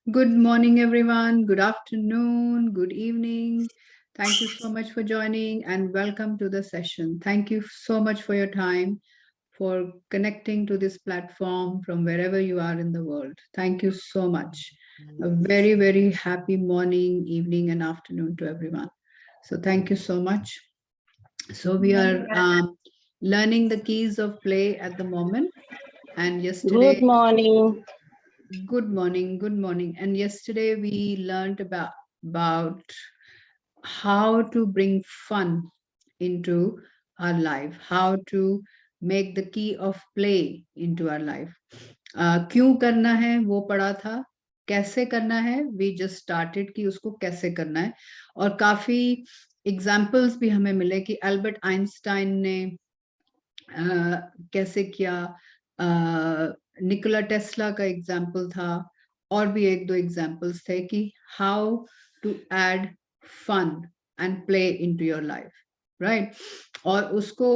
Good morning, everyone. Good afternoon, good evening. Thank you so much for joining and welcome to the session. Thank you so much for your time, for connecting to this platform from wherever you are in the world. Thank you so much. A very, very happy morning, evening, and afternoon to everyone. So, thank you so much. So, we are learning the keys of play at the moment. And yesterday, Good morning. good morning, good morning. And yesterday we learned about how to bring fun into our life, how to make the key of play into our life. क्यों करना है वो पढ़ा था, कैसे करना है we just started कि उसको कैसे करना है, और काफी एग्जाम्पल्स भी हमें मिले कि अल्बर्ट आइंस्टाइन ने कैसे किया, निकोला टेस्ला का एग्जाम्पल था, और भी एक दो एग्जाम्पल्स थे कि how to add fun and play into your life, right. और उसको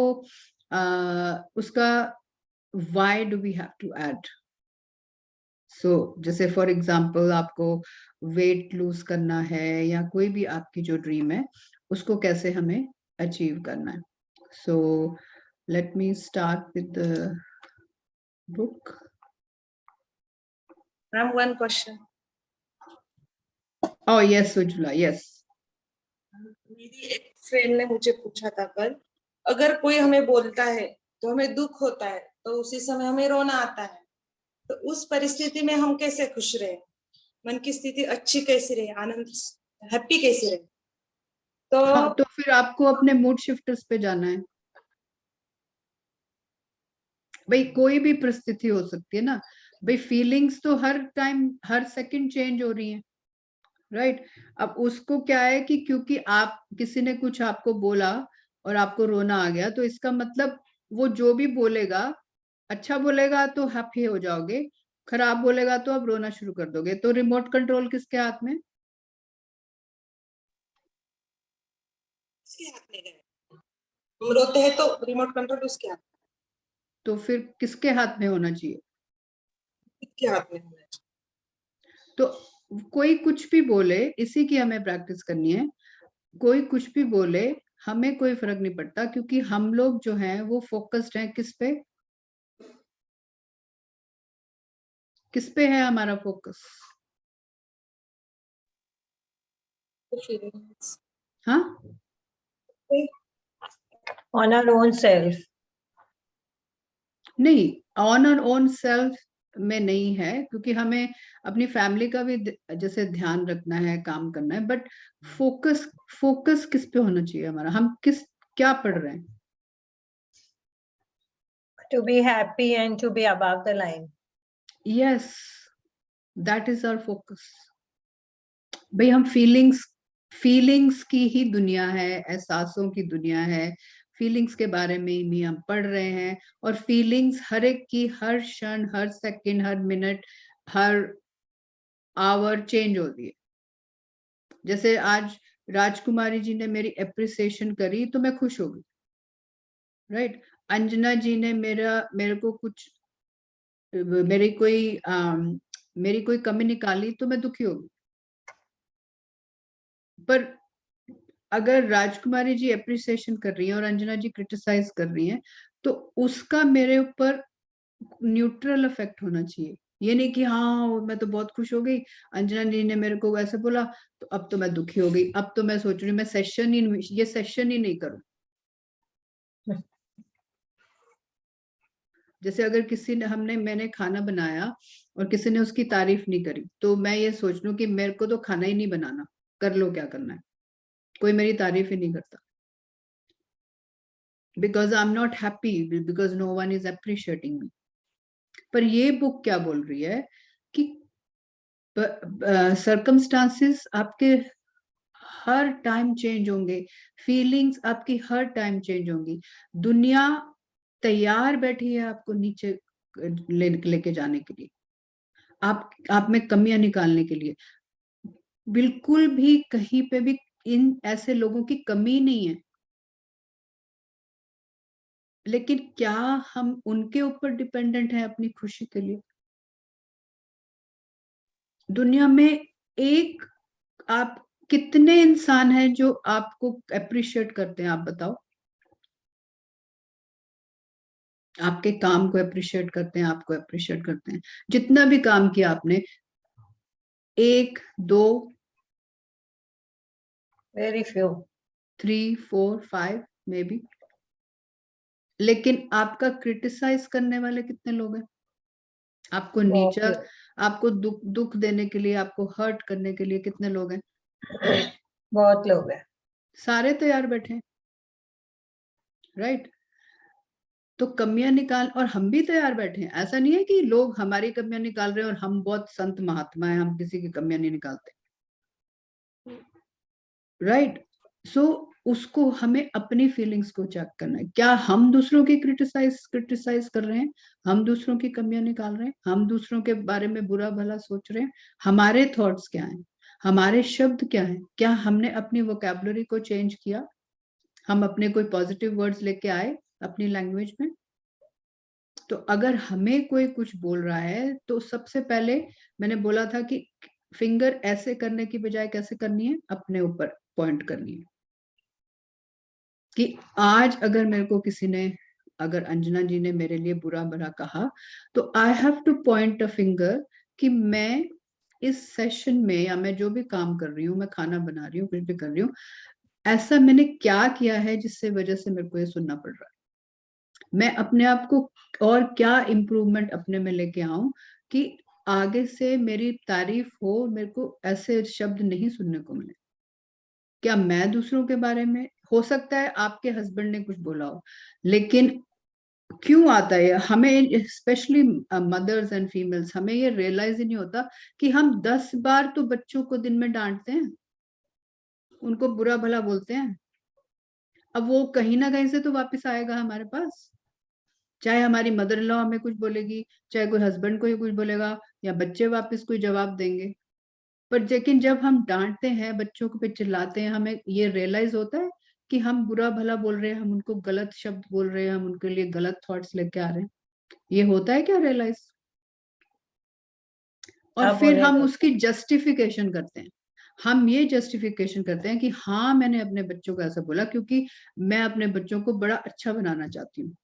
उसका why do we have to add. So जैसे फॉर एग्जाम्पल आपको वेट लूज करना है या कोई भी आपकी जो ड्रीम है उसको कैसे हमें अचीव करना है। सो let me start with the book. Ma'am, one question. Oh yes, Ujjwala, yes. मेरी एक फ्रेंड ने मुझे पूछा था कल, अगर कोई हमें बोलता है तो हमें दुख होता है, तो उसी समय हमें रोना आता है, तो उस परिस्थिति में हम कैसे खुश रहे, मन की स्थिति अच्छी कैसी रहे, आनंद हैप्पी कैसे रहे। तो हाँ, तो फिर आपको अपने मूड शिफ्टर्स पे जाना है। भाई कोई भी परिस्थिति हो सकती है ना, भाई फीलिंग्स तो हर टाइम हर सेकंड चेंज हो रही है, राइट। अब उसको क्या है कि क्योंकि आप किसी ने कुछ आपको बोला और आपको रोना आ गया, तो इसका मतलब वो जो भी बोलेगा, अच्छा बोलेगा तो हैप्पी हो जाओगे, खराब बोलेगा तो आप रोना शुरू कर दोगे। तो रिमोट कंट्रोल किसके हाथ में? उसके हाथ में गए, हम रोते हैं तो रिमोट कंट्रोल उसके हाथ में, तो फिर किसके हाथ में होना चाहिए? उसके हाथ में होना चाहिए। तो कोई कुछ भी बोले, इसी की हमें प्रैक्टिस करनी है। कोई कुछ भी बोले हमें कोई फर्क नहीं पड़ता, क्योंकि हम लोग जो हैं वो फोकस्ड हैं किस पे? किस पे है हमारा फोकस? हाँ, On our own self. नहीं, ऑन और ओन सेल्फ में नहीं है, क्योंकि हमें अपनी फैमिली का भी जैसे ध्यान रखना है, काम करना है, बट फोकस फोकस किस पे होना चाहिए हमारा? हम किस क्या पढ़ रहे हैं? To be happy and to be above the line. Yes, that is our focus. भाई हम फीलिंग्स की ही दुनिया है, एहसासों की दुनिया है, फीलिंग्स के बारे में ही हम पढ़ रहे हैं। और फीलिंग्स हर एक की हर क्षण, हर सेकंड, हर मिनट, हर आवर चेंज होती है। जैसे आज राजकुमारी जी ने मेरी एप्रिसिएशन करी तो मैं खुश हो गई, राइट। अंजना जी ने मेरे को कुछ मेरी कोई कमी निकाली तो मैं दुखी हो गई। पर अगर राजकुमारी जी एप्रिसिएशन कर रही हैं और अंजना जी क्रिटिसाइज कर रही हैं, तो उसका मेरे ऊपर न्यूट्रल इफेक्ट होना चाहिए। ये नहीं कि हाँ मैं तो बहुत खुश हो गई, अंजना जी ने मेरे को वैसे बोला तो अब तो मैं दुखी हो गई, अब तो मैं सोच रही हूँ मैं ये सेशन ही नहीं करूं। जैसे अगर किसी ने मैंने खाना बनाया और किसी ने उसकी तारीफ नहीं करी, तो मैं ये सोच लूं कि मेरे को तो खाना ही नहीं बनाना, कर लो क्या करना है, कोई मेरी तारीफ ही नहीं करता, because I am not happy, because no one is appreciating me. पर ये बुक क्या बोल रही है कि सर्कमस्टांसेस आपके हर टाइम चेंज होंगे, फीलिंग्स आपकी हर टाइम चेंज होंगी, दुनिया तैयार बैठी है आपको नीचे लेके जाने के लिए, आप में कमियां निकालने के लिए। बिल्कुल भी कहीं पे भी इन ऐसे लोगों की कमी नहीं है, लेकिन क्या हम उनके ऊपर डिपेंडेंट हैं अपनी खुशी के लिए? दुनिया में एक आप कितने इंसान हैं जो आपको अप्रिशिएट करते हैं, आप बताओ। आपके काम को अप्रिशिएट करते हैं, आपको अप्रिशिएट करते हैं, जितना भी काम किया आपने, एक दो, Very few. 3 4 5 may be. लेकिन आपका क्रिटिसाइज करने वाले कितने लोग हैं? आपको बहुत नीचा, few. आपको दुख दुख देने के लिए, आपको हर्ट करने के लिए कितने लोग हैं? बहुत लोग हैं. सारे तैयार बैठे हैं, राइट? तो कमियां निकाल, और हम भी तैयार बैठे हैं। ऐसा नहीं है कि लोग हमारी कमियां निकाल रहे हैं और हम बहुत संत महात्मा हैं, हम किसी की कमियां नहीं निकालते, राइट? सो उसको हमें अपनी फीलिंग्स को चेक करना है। क्या हम दूसरों की क्रिटिसाइज कर रहे हैं? हम दूसरों की कमियां निकाल रहे हैं? हम दूसरों के बारे में बुरा भला सोच रहे हैं? हमारे थॉट्स क्या हैं? हमारे शब्द क्या हैं? क्या हमने अपनी वोकैबुलरी को चेंज किया? हम अपने कोई पॉजिटिव वर्ड्स लेके आए अपनी लैंग्वेज में? तो अगर हमें कोई कुछ बोल रहा है तो सबसे पहले मैंने बोला था कि फिंगर ऐसे करने की बजाय कैसे करनी है, अपने ऊपर पॉइंट करनी है। कि आज अगर मेरे को किसी ने, अगर अंजना जी ने मेरे लिए बुरा भला कहा, तो I have two point a finger कि मैं इस सेशन में, या मैं जो भी काम कर रही हूँ, मैं खाना बना रही हूँ, कुछ भी कर रही हूँ, ऐसा मैंने क्या किया है जिससे वजह से मेरे को ये सुनना पड़ रहा है। मैं अपने आप को और क्या इम्प्रूवमेंट अपने में लेके आऊं कि आगे से मेरी तारीफ हो, मेरे को ऐसे शब्द नहीं सुनने को मिले। क्या मैं दूसरों के बारे में, हो सकता है आपके हस्बैंड ने कुछ बोला हो, लेकिन क्यों आता है हमें, स्पेशली मदर्स एंड फीमेल्स, हमें ये रियलाइज ही नहीं होता कि हम 10 बार तो बच्चों को दिन में डांटते हैं, उनको बुरा भला बोलते हैं। अब वो कहीं ना कहीं से तो वापस आएगा हमारे पास, चाहे हमारी मदर इन लॉ हमें कुछ बोलेगी, चाहे कोई हस्बैंड को ही कुछ बोलेगा, या बच्चे वापस कोई जवाब देंगे। पर लेकिन जब हम डांटते हैं, बच्चों को पे चिल्लाते हैं, हमें ये रियलाइज होता है कि हम बुरा भला बोल रहे हैं, हम उनको गलत शब्द बोल रहे हैं, हम उनके लिए गलत थॉट्स लेके आ रहे हैं। ये होता है क्या रियलाइज? और अब फिर होने हम दो. उसकी जस्टिफिकेशन करते हैं। हम ये जस्टिफिकेशन करते हैं कि हाँ, मैंने अपने बच्चों को ऐसा बोला क्योंकि मैं अपने बच्चों को बड़ा अच्छा बनाना चाहती हूँ।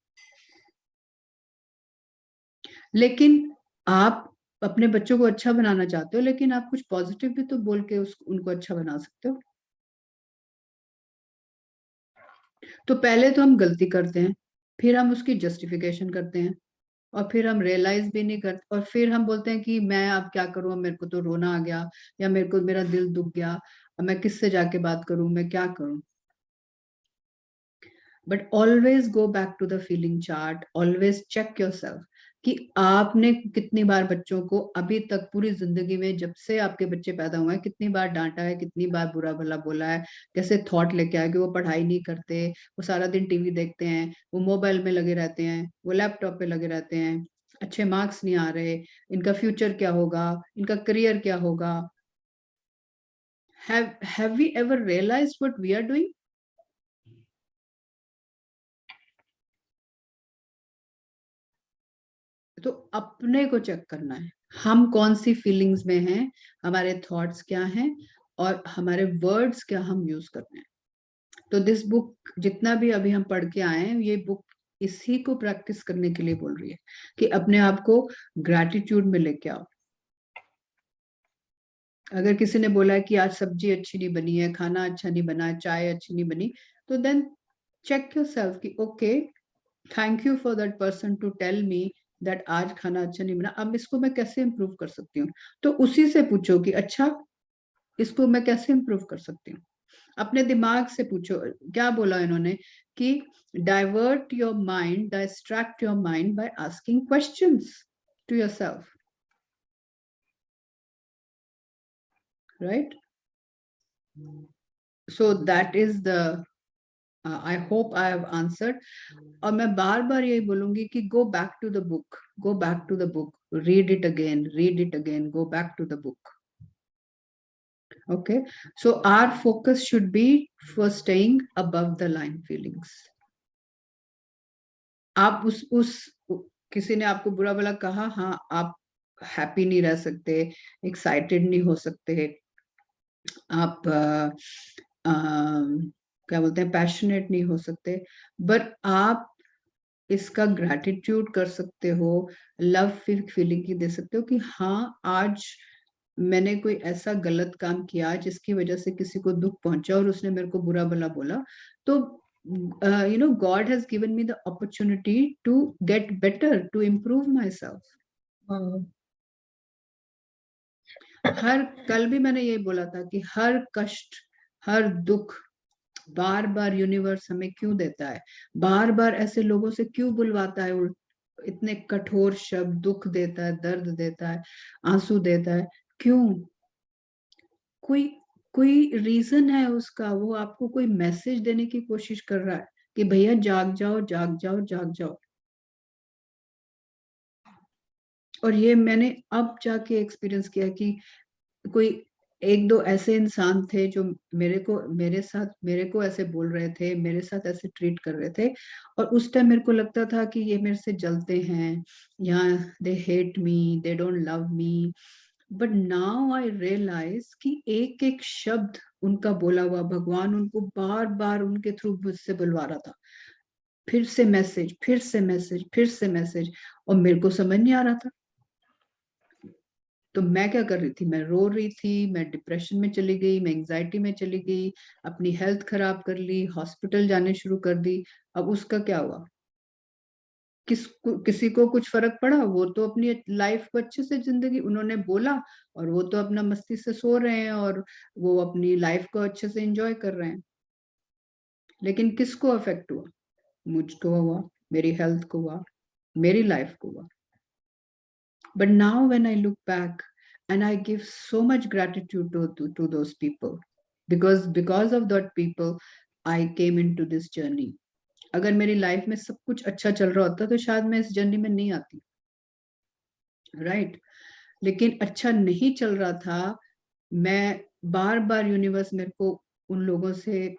लेकिन आप अपने बच्चों को अच्छा बनाना चाहते हो, लेकिन आप कुछ पॉजिटिव भी तो बोल के उनको अच्छा बना सकते हो। तो पहले तो हम गलती करते हैं, फिर हम उसकी जस्टिफिकेशन करते हैं, और फिर हम रियलाइज भी नहीं करते, और फिर हम बोलते हैं कि मैं अब क्या करूं, मेरे को तो रोना आ गया, या मेरे को मेरा दिल दुख गया, अब मैं किससे जाके बात करूं, मैं क्या करूं। But always go back to the feeling chart, always check yourself कि आपने कितनी बार बच्चों को अभी तक पूरी जिंदगी में, जब से आपके बच्चे पैदा हुए हैं, कितनी बार डांटा है, कितनी बार बुरा भला बोला है, कैसे थॉट लेके आए कि वो पढ़ाई नहीं करते, वो सारा दिन टीवी देखते हैं, वो मोबाइल में लगे रहते हैं, वो लैपटॉप पे लगे रहते हैं, अच्छे मार्क्स नहीं आ रहे, इनका फ्यूचर क्या होगा, इनका करियर क्या होगा। Have we ever realised what we are doing? तो अपने को चेक करना है, हम कौन सी फीलिंग्स में हैं, हमारे थॉट्स क्या हैं, और हमारे वर्ड्स क्या हम यूज कर रहे हैं। तो दिस बुक, जितना भी अभी हम पढ़ के आए हैं, ये बुक इसी को प्रैक्टिस करने के लिए बोल रही है कि अपने आप को ग्रैटिट्यूड में लेके आओ। अगर किसी ने बोला है कि आज सब्जी अच्छी नहीं बनी है, खाना अच्छा नहीं बना है, चाय अच्छी नहीं बनी, तो देन चेक योरसेल्फ कि okay, thank you for that person to tell me that आज खाना अच्छा नहीं बना, अब इसको मैं कैसे इम्प्रूव कर सकती हूँ। तो उसी से पूछो कि अच्छा, इसको मैं कैसे इम्प्रूव कर सकती हूँ। अपने दिमाग से पूछो, क्या बोला इन्होंने कि divert your mind, distract your mind by asking questions to yourself, right? So that is the, I hope I have answered. और मैं बार बार यही बोलूंगी कि go back to the book, go back to the book, read it again, read it again, go back to the book. Okay, so our focus should be for staying above the line feelings. आप उस किसी ने आपको बुरा भला कहा, हाँ, आप हैप्पी नहीं रह सकते, एक्साइटेड नहीं हो सकते, आप क्या बोलते हैं, पैशनेट नहीं हो सकते, बट आप इसका ग्रैटिट्यूड कर सकते हो, लव फीलिंग की दे सकते हो कि हाँ आज मैंने कोई ऐसा गलत काम किया जिसकी वजह से किसी को दुख पहुंचा और उसने मेरे को बुरा भला बोला, तो you know God has given me the opportunity to get better, to improve my hmm, हर कल भी मैंने ये बोला था कि हर कष्ट, हर दुख बार बार यूनिवर्स हमें क्यों देता है, बार बार ऐसे लोगों से क्यों बुलवाता है, इतने कठोर शब्द, दुख देता है, दर्द देता है, आंसू देता है, क्यों? कोई कोई रीजन है उसका, वो आपको कोई मैसेज देने की कोशिश कर रहा है कि भैया जाग जाओ, जाग जाओ, जाग जाओ। और ये मैंने अब जाके एक्सपीरियंस किया कि कोई एक दो ऐसे इंसान थे जो मेरे को ऐसे बोल रहे थे, मेरे साथ ऐसे ट्रीट कर रहे थे, और उस टाइम मेरे को लगता था कि ये मेरे से जलते हैं, या they hate me, they don't love me. But now I realise कि एक एक शब्द उनका बोला हुआ भगवान उनको बार बार उनके थ्रू मुझसे बुलवा रहा था, फिर से मैसेज, फिर से मैसेज, फिर से मैसेज, और मेरे को समझ नहीं आ रहा था। तो मैं क्या कर रही थी, मैं रो रही थी, मैं डिप्रेशन में चली गई, मैं एंजाइटी में चली गई, अपनी हेल्थ खराब कर ली, हॉस्पिटल जाने शुरू कर दी। अब उसका क्या हुआ? किसी को कुछ फर्क पड़ा? वो तो अपनी लाइफ को अच्छे से, जिंदगी उन्होंने बोला और वो तो अपना मस्ती से सो रहे हैं और वो अपनी लाइफ को अच्छे से एंजॉय कर रहे हैं। लेकिन किसको अफेक्ट हुआ? मुझको हुआ, मेरी हेल्थ को हुआ, मेरी लाइफ को हुआ। But now when I look back, and I give so much gratitude to those people, because of that people I came into this journey. अगर मेरी लाइफ में सब कुछ अच्छा चल रहा होता तो शायद मैं इस जर्नी में नहीं आती, राइट? लेकिन अच्छा नहीं चल रहा था, मैं बार बार यूनिवर्स मेरे को उन लोगों से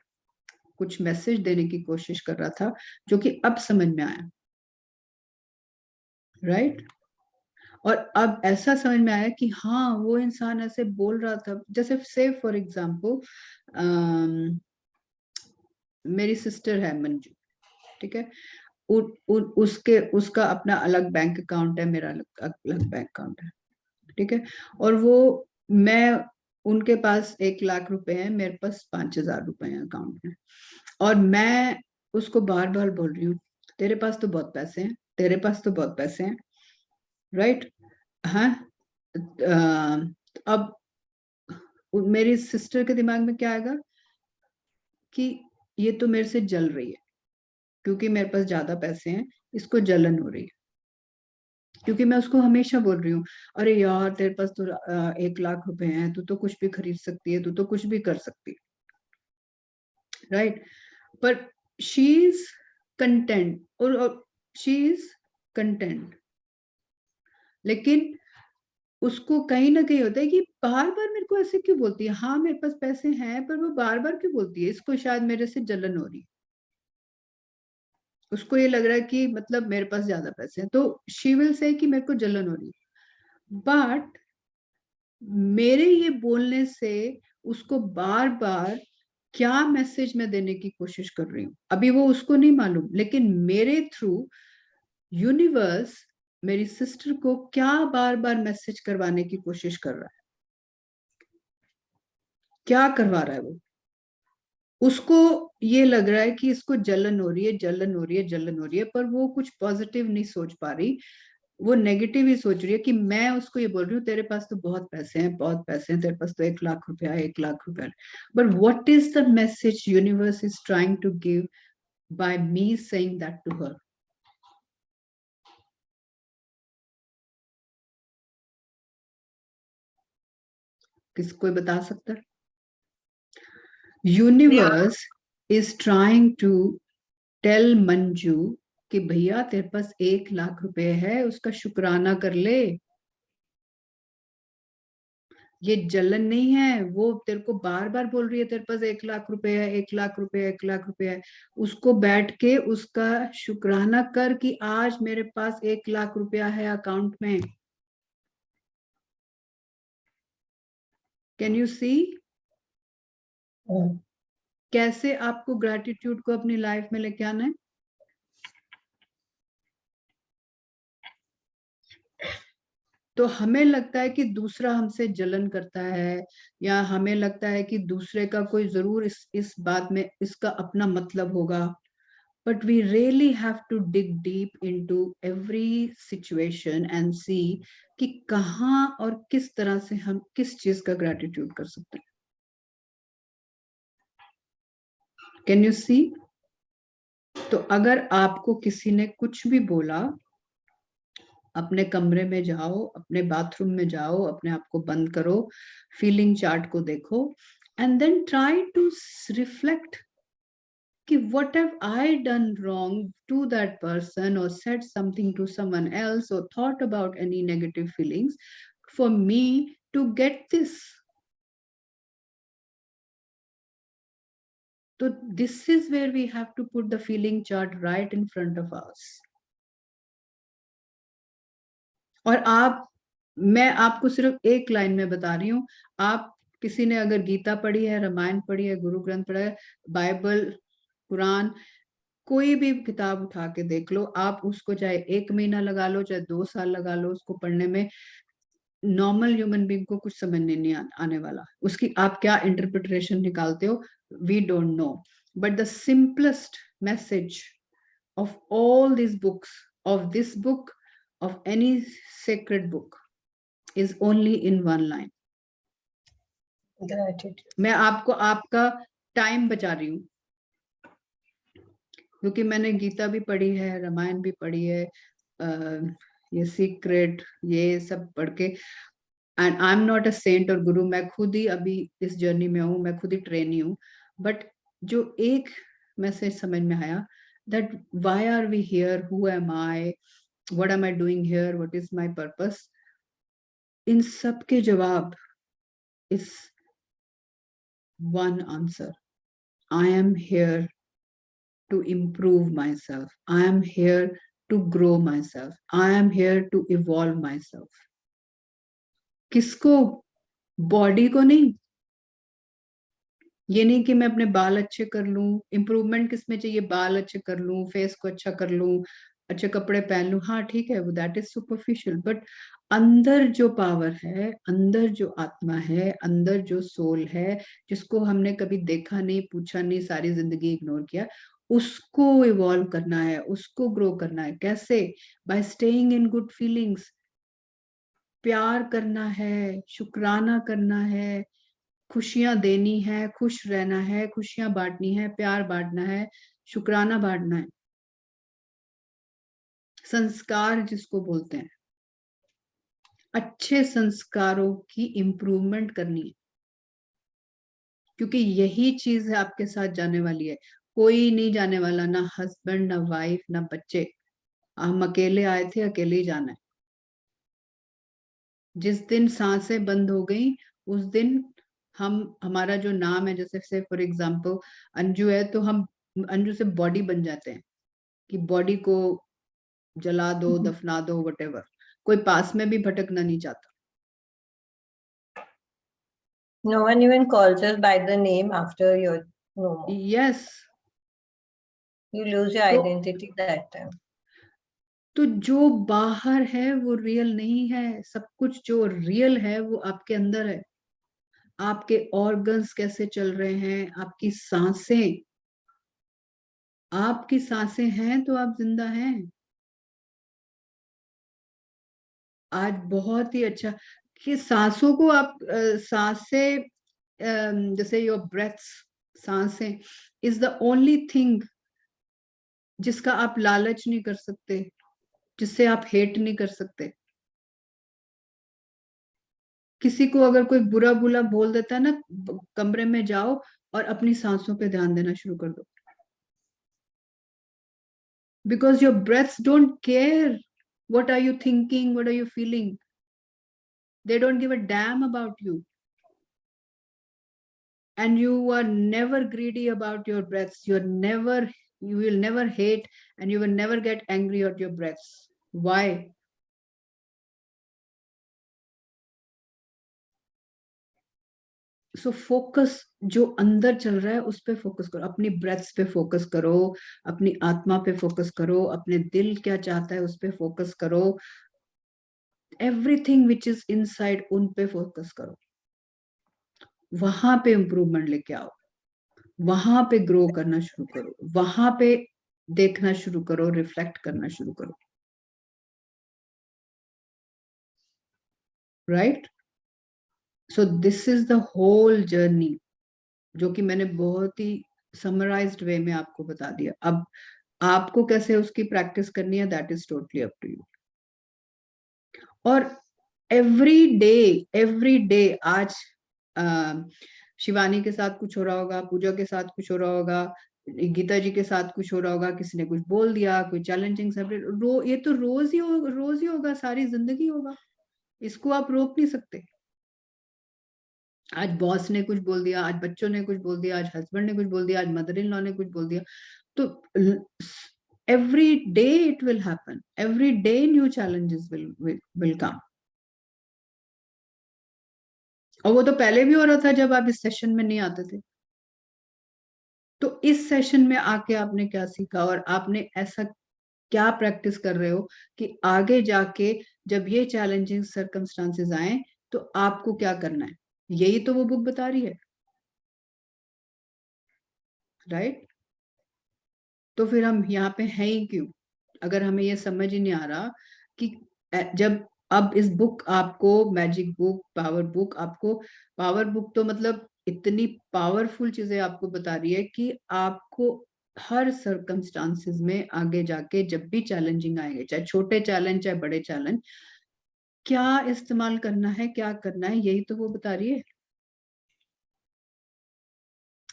कुछ मैसेज देने की कोशिश कर रहा था, जो कि अब समझ में आया, राइट? और अब ऐसा समझ में आया कि हाँ वो इंसान ऐसे बोल रहा था, जैसे से फॉर एग्जाम्पल मेरी सिस्टर है मंजू, ठीक है, उसका अपना अलग बैंक अकाउंट है, मेरा अलग बैंक अकाउंट है, ठीक है, और वो, मैं, उनके पास 1 लाख रुपए है, मेरे पास 5,000 रुपए हैं अकाउंट में, और मैं उसको बार बार बोल रही हूँ तेरे पास तो बहुत पैसे हैं, तेरे पास तो बहुत पैसे हैं, राइट? हाँ, अब मेरी सिस्टर के दिमाग में क्या आएगा कि ये तो मेरे से जल रही है क्योंकि मेरे पास ज्यादा पैसे हैं, इसको जलन हो रही है, क्योंकि मैं उसको हमेशा बोल रही हूँ अरे यार तेरे पास तो 1 लाख रुपए हैं, तू तो कुछ भी खरीद सकती है, तू तो कुछ भी कर सकती है, राइट? पर शी इज कंटेंट, और शी इज कंटेंट, लेकिन उसको कहीं ना कहीं होता है कि बार बार मेरे को ऐसे क्यों बोलती है, हाँ मेरे पास पैसे हैं पर वो बार बार क्यों बोलती है, इसको शायद मेरे से जलन हो रही है, उसको ये लग रहा है कि मतलब मेरे पास ज्यादा पैसे हैं, तो शी विल से कि मेरे को जलन हो रही है। बट मेरे ये बोलने से उसको बार बार क्या मैसेज मैं देने की कोशिश कर रही हूँ, अभी वो उसको नहीं मालूम, लेकिन मेरे थ्रू यूनिवर्स मेरी सिस्टर को क्या बार बार मैसेज करवाने की कोशिश कर रहा है, क्या करवा रहा है वो? उसको ये लग रहा है कि इसको जलन हो रही है, जलन हो रही है, जलन हो रही है, पर वो कुछ पॉजिटिव नहीं सोच पा रही, वो नेगेटिव ही सोच रही है कि मैं उसको ये बोल रही हूँ तेरे पास तो बहुत पैसे हैं, बहुत पैसे हैं, तेरे पास तो 1 लाख रुपया है, 1 लाख रुपया। But what is the message universe is trying to give by me saying that to her? कोई बता सकता है? Universe is trying to tell Manju कि भैया तेरे पास 1 लाख रुपए है, उसका शुक्राना कर ले, ये जलन नहीं है, वो तेरे को बार बार बोल रही है तेरे पास 1 लाख रुपए है, 1 लाख रुपए, 1 लाख रुपए है, उसको बैठ के उसका शुक्राना कर कि आज मेरे पास 1 लाख रुपया है अकाउंट में। Can you see Mm. कैसे आपको ग्रैटिट्यूड को अपनी लाइफ में लेके आना है? तो हमें लगता है कि दूसरा हमसे जलन करता है, या हमें लगता है कि दूसरे का कोई जरूर इस बात में इसका अपना मतलब होगा, but we really have to dig deep into every situation and see कि कहाँ और किस तरह से हम किस चीज का ग्रैटिट्यूड कर सकते हैं. कैन यू सी? तो अगर आपको किसी ने कुछ भी बोला, अपने कमरे में जाओ, अपने बाथरूम में जाओ, अपने आप को बंद करो, फीलिंग चार्ट को देखो, and then try to reflect कि what have I done wrong to that person, or said something to someone else, or thought about any negative feelings for me to get this. So this is where we have to put the feeling chart right in front of us. और मैं आपको सिर्फ एक line में बता रही हूँ. आप किसी ने अगर गीता पढ़ी है, रामायण पढ़ी है, गुरु ग्रंथ पढ़ा है, बाइबल, कुरान, कोई भी किताब उठा के देख लो, आप उसको चाहे 1 महीना लगा लो, चाहे 2 साल लगा लो, उसको पढ़ने में नॉर्मल ह्यूमन बीइंग को कुछ समझ नहीं आने वाला. उसकी आप क्या इंटरप्रिटेशन निकालते हो, we don't know. But the simplest message of all this books, of this book, of any sacred book, is only in one line. Gratitude. मैं आपको आपका टाइम बचा रही हूँ, क्योंकि मैंने गीता भी पढ़ी है, रामायण भी पढ़ी है, ये सीक्रेट, ये सब पढ़ के, and I am not a saint और गुरु. मैं खुद ही अभी इस जर्नी में हूँ, मैं खुद ही ट्रेनी हूँ. बट जो एक मैसेज समझ में आया, that why are we here, who am I, what am I doing here, what is my purpose, इन सब के जवाब is one answer. I am here to improve myself. I am here to grow myself. I am here to evolve myself. किसको? Body को नहीं. ये नहीं कि मैं अपने बाल अच्छे कर लूं. इंप्रूवमेंट किस में चाहिए? बाल अच्छे कर लूं, फेस को अच्छा कर लूं, अच्छे कपड़े पहन लूं, हाँ ठीक है, वो दैट इज सुपरफिशियल. बट अंदर जो पावर है, अंदर जो आत्मा है, अंदर जो सोल है, जिसको हमने कभी देखा नहीं, पूछा नहीं, सारी जिंदगी इग्नोर किया, उसको इवॉल्व करना है, उसको ग्रो करना है. कैसे? Bye staying in good feelings. प्यार करना है, शुक्राना करना है, खुशियां देनी है, खुश रहना है, खुशियां बांटनी है, प्यार बांटना है, शुक्राना बांटना है. संस्कार जिसको बोलते हैं, अच्छे संस्कारों की इम्प्रूवमेंट करनी है, क्योंकि यही चीज है आपके साथ जाने वाली है. कोई नहीं जाने वाला, ना हस्बैंड, ना वाइफ, ना बच्चे. हम अकेले आए थे, अकेले ही जाना है. जिस दिन सांसें बंद हो गई, उस दिन हमारा जो नाम है, जैसे से फॉर एग्जांपल अंजू है, तो हम अंजू से बॉडी बन जाते हैं, कि बॉडी को जला दो, दफना दो, वटेवर. कोई पास में भी भटकना नहीं चाहता. No one even calls us by the name after you're no more. Yes. You lose your तो identity that time. तो जो बाहर है वो रियल नहीं है. सब कुछ जो रियल है वो आपके अंदर है. आपके ऑर्गन्स कैसे चल रहे हैं, आपकी सांसें, आपकी सांसें हैं तो आप जिंदा हैं. आज बहुत ही अच्छा कि सांसों को आप सांसें, जैसे योर ब्रेथ्स, सांसें इज द ओनली थिंग जिसका आप लालच नहीं कर सकते, जिससे आप हेट नहीं कर सकते. किसी को अगर कोई बुरा बुरा बोल देता है ना, कमरे में जाओ और अपनी सांसों पे ध्यान देना शुरू कर दो. Because your breaths don't care what are you thinking, what are you feeling. They don't give a damn about you. And you are never greedy about your breaths. You will never hate, and you will never get angry at your breaths. Why? So focus जो अंदर चल रहा है उस पे focus करो, अपनी breaths पे फोकस करो, अपनी आत्मा पे फोकस करो, अपने दिल क्या चाहता है उस पे फोकस करो, एवरीथिंग विच इज इनसाइड उन पे फोकस करो, वहां पे इंप्रूवमेंट लेके आओ, वहां पे ग्रो करना शुरू करो, वहां पे देखना शुरू करो, रिफ्लेक्ट करना शुरू करो, right? So this is the whole journey, जो कि मैंने बहुत ही समराइज्ड वे में आपको बता दिया। अब आपको कैसे उसकी प्रैक्टिस करनी है, that is totally up to you. और एवरी डे आज शिवानी के साथ कुछ हो रहा होगा, पूजा के साथ कुछ हो रहा होगा, गीता जी के साथ कुछ हो रहा होगा, किसी ने कुछ बोल दिया, कोई चैलेंजिंग सब्जेक्ट, ये तो रोज ही होगा, सारी जिंदगी होगा, इसको आप रोक नहीं सकते। आज बॉस ने कुछ बोल दिया, आज बच्चों ने कुछ बोल दिया, आज हस्बैंड ने कुछ बोल दिया, आज मदर इन लॉ ने कुछ बोल दिया, तो every day it will happen, every day new challenges will come। और वो तो पहले भी हो रहा था जब आप इस सेशन में नहीं आते थे। तो इस सेशन में आके आपने क्या सीखा, और आपने ऐसा क्या प्रैक्टिस कर रहे हो कि आगे जाके जब ये चैलेंजिंग सर्कमस्टांसेस आए तो आपको क्या करना है, यही तो वो बुक बता रही है, राइट? तो फिर हम यहाँ पे हैं ही क्यों, अगर हमें ये समझ ही नहीं आ रहा कि जब अब इस बुक आपको, मैजिक बुक, पावर बुक, आपको पावर बुक तो मतलब इतनी पावरफुल चीजें आपको बता रही है कि आपको हर सर्कमस्टांसेस में आगे जाके जब भी चैलेंजिंग आएंगे, चाहे छोटे चैलेंज चाहे बड़े चैलेंज, क्या इस्तेमाल करना है, क्या करना है, यही तो वो बता रही है,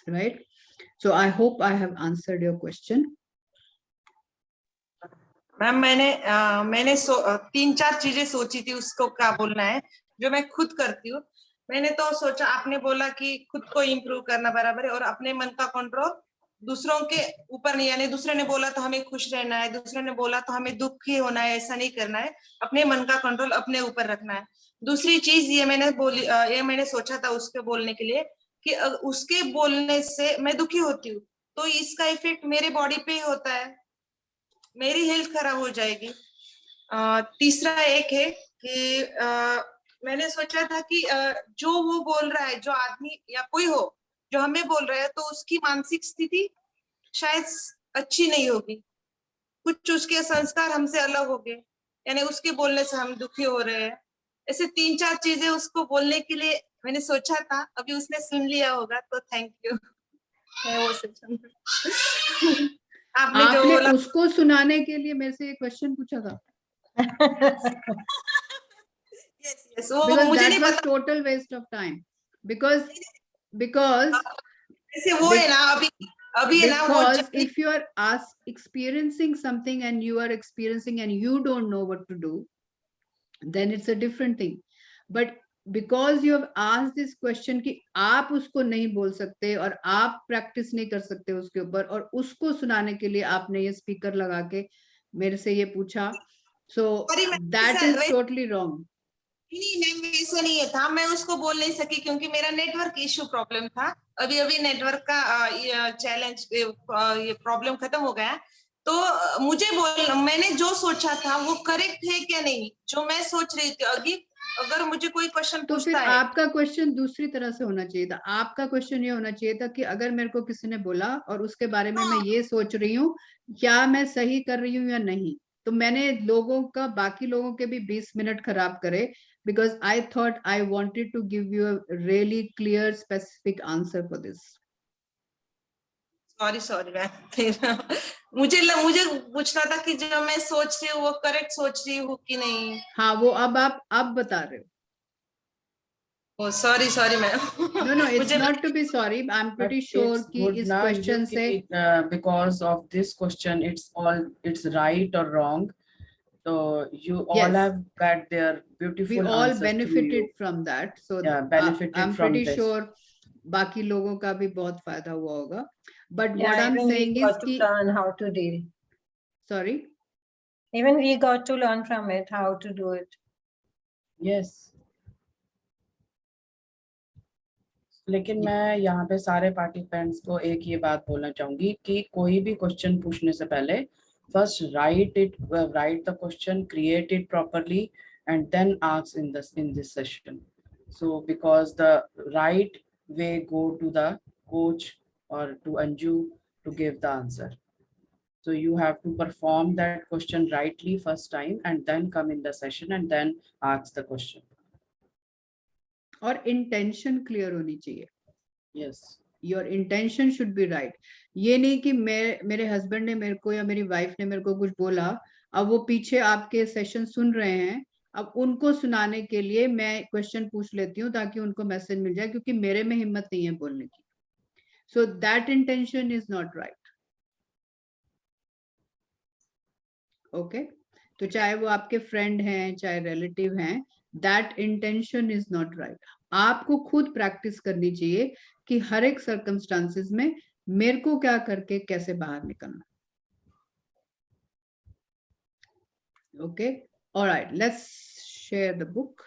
right? So I hope I have answered your question. Ma'am मैंने 3-4 चीजें सोची थी उसको क्या बोलना है, जो मैं खुद करती हूँ। मैंने तो सोचा, आपने बोला कि खुद को इम्प्रूव करना बराबर है, और अपने मन का कंट्रोल दूसरों के ऊपर नहीं, यानी दूसरे ने बोला तो हमें खुश रहना है, दूसरे ने बोला तो हमें दुखी होना है, ऐसा नहीं करना है। अपने मन का कंट्रोल अपने ऊपर रखना है। दूसरी चीज ये मैंने सोचा था उसके बोलने के लिए कि उसके बोलने से मैं दुखी होती हूँ, तो इसका इफेक्ट मेरे बॉडी पे ही होता है, मेरी हेल्थ खराब हो जाएगी। तीसरा एक है कि मैंने सोचा था कि जो वो बोल रहा है, जो आदमी या कोई हो जो हमें बोल रहा है, तो उसकी मानसिक स्थिति शायद अच्छी नहीं होगी, कुछ उसके संस्कार हमसे अलग हो गए, यानी उसके बोलने से हम दुखी हो रहे हैं। ऐसे 3-4 चीजें उसको बोलने के लिए मैंने सोचा था, अभी उसने सुन लिया होगा तो थैंक यू। मैं वो सेशन आपने जो आपने बोला उसको सुनाने के लिए मेरे से एक क्वेश्चन पूछा था, यस, वो because मुझे that नहीं was पता। total waste of time, because ऐसे वो है ना, अभी है ना वो because if you are experiencing something and you are experiencing and you don't know what to do, then it's a different thing, but because you have asked this question कि आप उसको नहीं बोल सकते और आप प्रैक्टिस नहीं कर सकते उसके ऊपर, और उसको सुनाने के लिए आपने ये स्पीकर लगा के मेरे से ये पूछा, so that is totally wrong। नहीं मैम, वैसा नहीं है था, मैं उसको बोल नहीं सकी क्योंकि मेरा नेटवर्क इशू प्रॉब्लम था। अभी अभी नेटवर्क का चैलेंज, ये प्रॉब्लम खत्म हो गया। तो मैंने जो सोचा था वो करेक्ट है क्या नहीं, जो मैं सोच रही थी अगर मुझे कोई क्वेश्चन तो फिर पूछता है, आपका क्वेश्चन दूसरी तरह से होना चाहिए था, आपका क्वेश्चन ये होना चाहिए था कि अगर मेरे को किसी ने बोला और उसके बारे में मैं ये सोच रही हूँ, क्या मैं सही कर रही हूँ या नहीं, तो मैंने बाकी लोगों के भी 20 मिनट खराब करे, because I thought I wanted to give you a really clear specific answer for this. Sorry ma'am. मुझे पूछना था कि जो मैं सोच रही हूँ वो करेक्ट सोच रही हूँ कि नहीं। हाँ, वो अब आप बता रहे हो। ओ सॉरी मैम। No, it's मुझे not to be sorry, I'm But pretty sure it's कि good इस now क्वेश्चन से because of this question, it's right or wrong. So you all yes, have got their we beautiful all answer through benefited you. from that, so Yeah, benefited I'm from pretty this. sure बाकी लोगों का भी बहुत फायदा हुआ होगा, but what Yeah, I'm even we saying is got to कि learn how to deal. sorry, Even we got to learn from it how to do it. Yes. लेकिन मैं यहाँ पे सारे पार्टिसिपेंट्स को एक ये बात बोलना चाहूंगी कि कोई भी क्वेश्चन पूछने से पहले first write the question, create it properly and then ask in this session. So because the right way go to the coach or to Anju to give the answer. So you have to perform that question rightly first time and then come in the session and then ask the question. और intention clear होनी चाहिए. Yes. Your intention should be right. ये नहीं कि मेरे husband ने मेरे को या मेरी वाइफ ने मेरे को कुछ बोला, अब वो पीछे आपके सेशन सुन रहे हैं, अब उनको सुनाने के लिए मैं क्वेश्चन पूछ लेती हूँ ताकि उनको मैसेज मिल जाए, क्योंकि मेरे में हिम्मत नहीं है बोलने की. So that intention is not right. Okay, तो चाहे वो आपके फ्रेंड हैं चाहे रिलेटिव हैं, that intention is not right. आपको खुद प्रैक्टिस करनी चाहिए कि हर एक सर्कमस्टांसेस में मेरे को क्या करके कैसे बाहर निकलना. Okay, alright, let's share the book.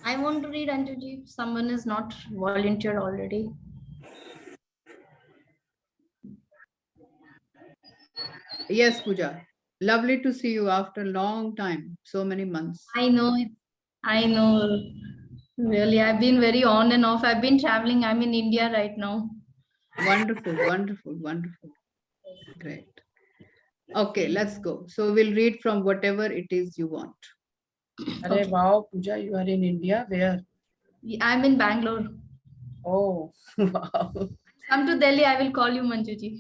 I want to read, Anjuji. Someone is not volunteered already. Yes, Pooja. Lovely to see you after a long time, so many months. I know it. I know. Really, I've been very on and off. I've been traveling. I'm in India right now. Wonderful, wonderful, wonderful. Great. Okay, let's go. So we'll read from whatever it is you want. Arey, wow, Pooja, you are in India. Where? I'm in Bangalore. Oh, wow. Come to Delhi. I will call you, Manjuji.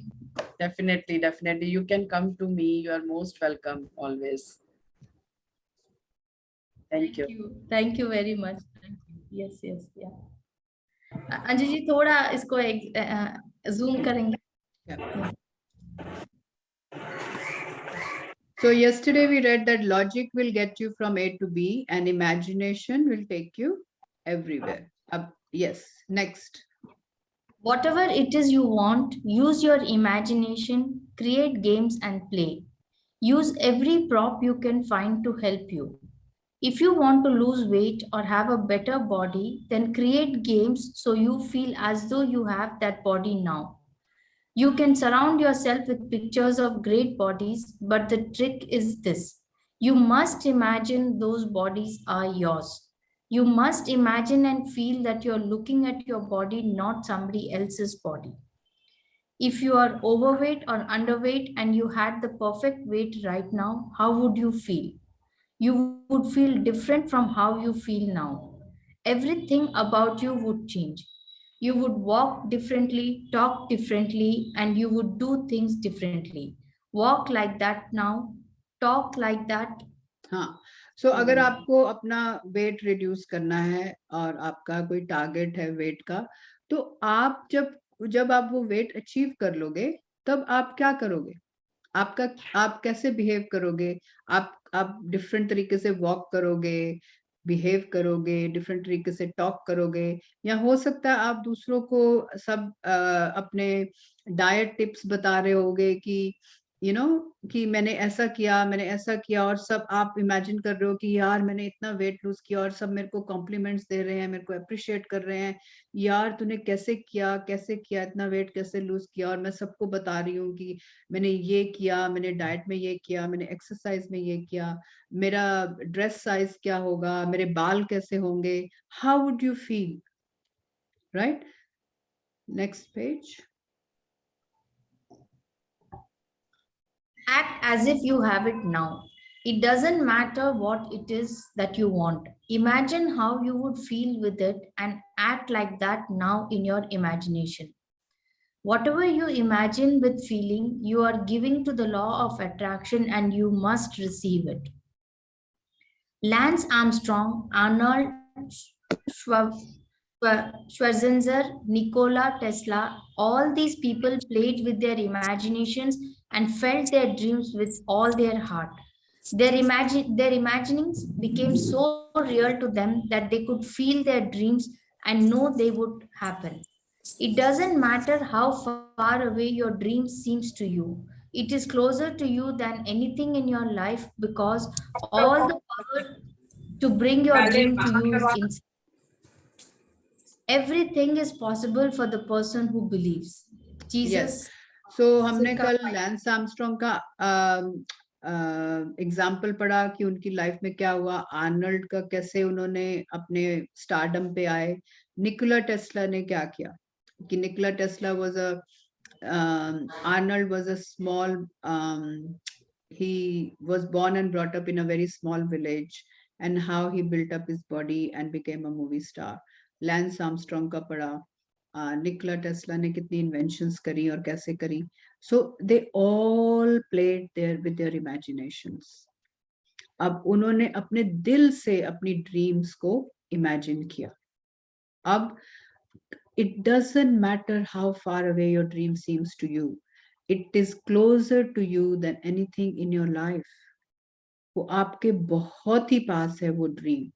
Definitely, definitely. You can come to me. You are most welcome always. Thank you. Thank you very much. Yes, yes, yeah. अंजुजी थोड़ा इसको zoom करेंगे. Yeah. So yesterday we read that logic will get you from A to B and imagination will take you everywhere. Yes, next. Whatever it is you want, use your imagination, create games and play. Use every prop you can find to help you. If you want to lose weight or have a better body, then create games so you feel as though you have that body now. You can surround yourself with pictures of great bodies, but the trick is this. You must imagine those bodies are yours. You must imagine and feel that you're looking at your body, not somebody else's body. If you are overweight or underweight and you had the perfect weight right now, how would you feel? You would feel different from how you feel now. Everything about you would change. You would walk differently, talk differently, and you would do things differently. Walk like that now, talk like that. हाँ, so अगर आपको अपना weight reduce करना है और आपका कोई target है वेट का, तो आप जब आप वो वेट अचीव कर लोगे, तब आप क्या करोगे? आप कैसे बिहेव करोगे? आप डिफरेंट तरीके से वॉक करोगे, बिहेव करोगे, डिफरेंट तरीके से टॉक करोगे, या हो सकता है आप दूसरों को सब अपने डाइट टिप्स बता रहे होगे कि कि मैंने ऐसा किया और सब आप इमेजिन कर रहे हो कि यार मैंने इतना वेट लूज किया और सब मेरे को कॉम्प्लीमेंट्स दे रहे हैं, मेरे को अप्रिशिएट कर रहे हैं, यार तूने कैसे किया इतना वेट कैसे लूज किया, और मैं सबको बता रही हूँ कि मैंने ये किया, मैंने डाइट में ये किया, मैंने एक्सरसाइज में ये किया, मेरा ड्रेस साइज क्या होगा, मेरे बाल कैसे होंगे. How would you feel, right? Next page. Act as if you have it now. It doesn't matter what it is that you want. Imagine how you would feel with it and act like that now in your imagination. Whatever you imagine with feeling, you are giving to the law of attraction and you must receive it. Lance Armstrong, Arnold Schwarzenegger, Nikola Tesla, all these people played with their imaginations and felt their dreams with all their heart. Their imaginings became so real to them that they could feel their dreams and know they would happen. It doesn't matter how far away your dream seems to you. It is closer to you than anything in your life because all the power to bring your dream to you is inside. Everything is possible for the person who believes. Jesus. So हमने कल lens Armstrong का example पढ़ा कि उनकी life में क्या हुआ, Arnold का कैसे उन्होंने अपने स्टारडम पे आए, निकोला टेस्ला ने क्या किया कि Nikola Tesla was a Arnold was a small he was born and brought up in a very small village, and how he built up his body and became a movie star. Lance Armstrong का पढ़ा, Nikola Tesla ने कितनी inventions करी और कैसे करी. So they all played there with their imaginations. अब उन्होंने अपने दिल से अपनी ड्रीम्स को इमेजिन किया. अब it doesn't matter how far away your dream seems to you. It is closer to you than anything in your life. वो आपके बहुत ही पास है वो dream,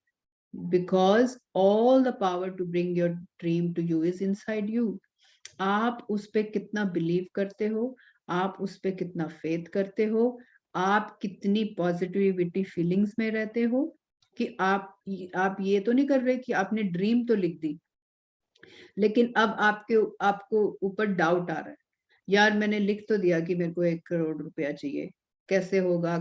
because all the power to bring your dream to you is inside you. आप उस पे कितना believe करते हो, आप उस पे कितना फेथ करते हो, आप कितनी पॉजिटिविटी फीलिंग्स में रहते हो कि आप ये तो नहीं कर रहे कि आपने ड्रीम तो लिख दी लेकिन अब आपको ऊपर डाउट आ रहा है, यार मैंने लिख तो दिया कि मेरे को 1 करोड़ रुपया चाहिए, कैसे होगा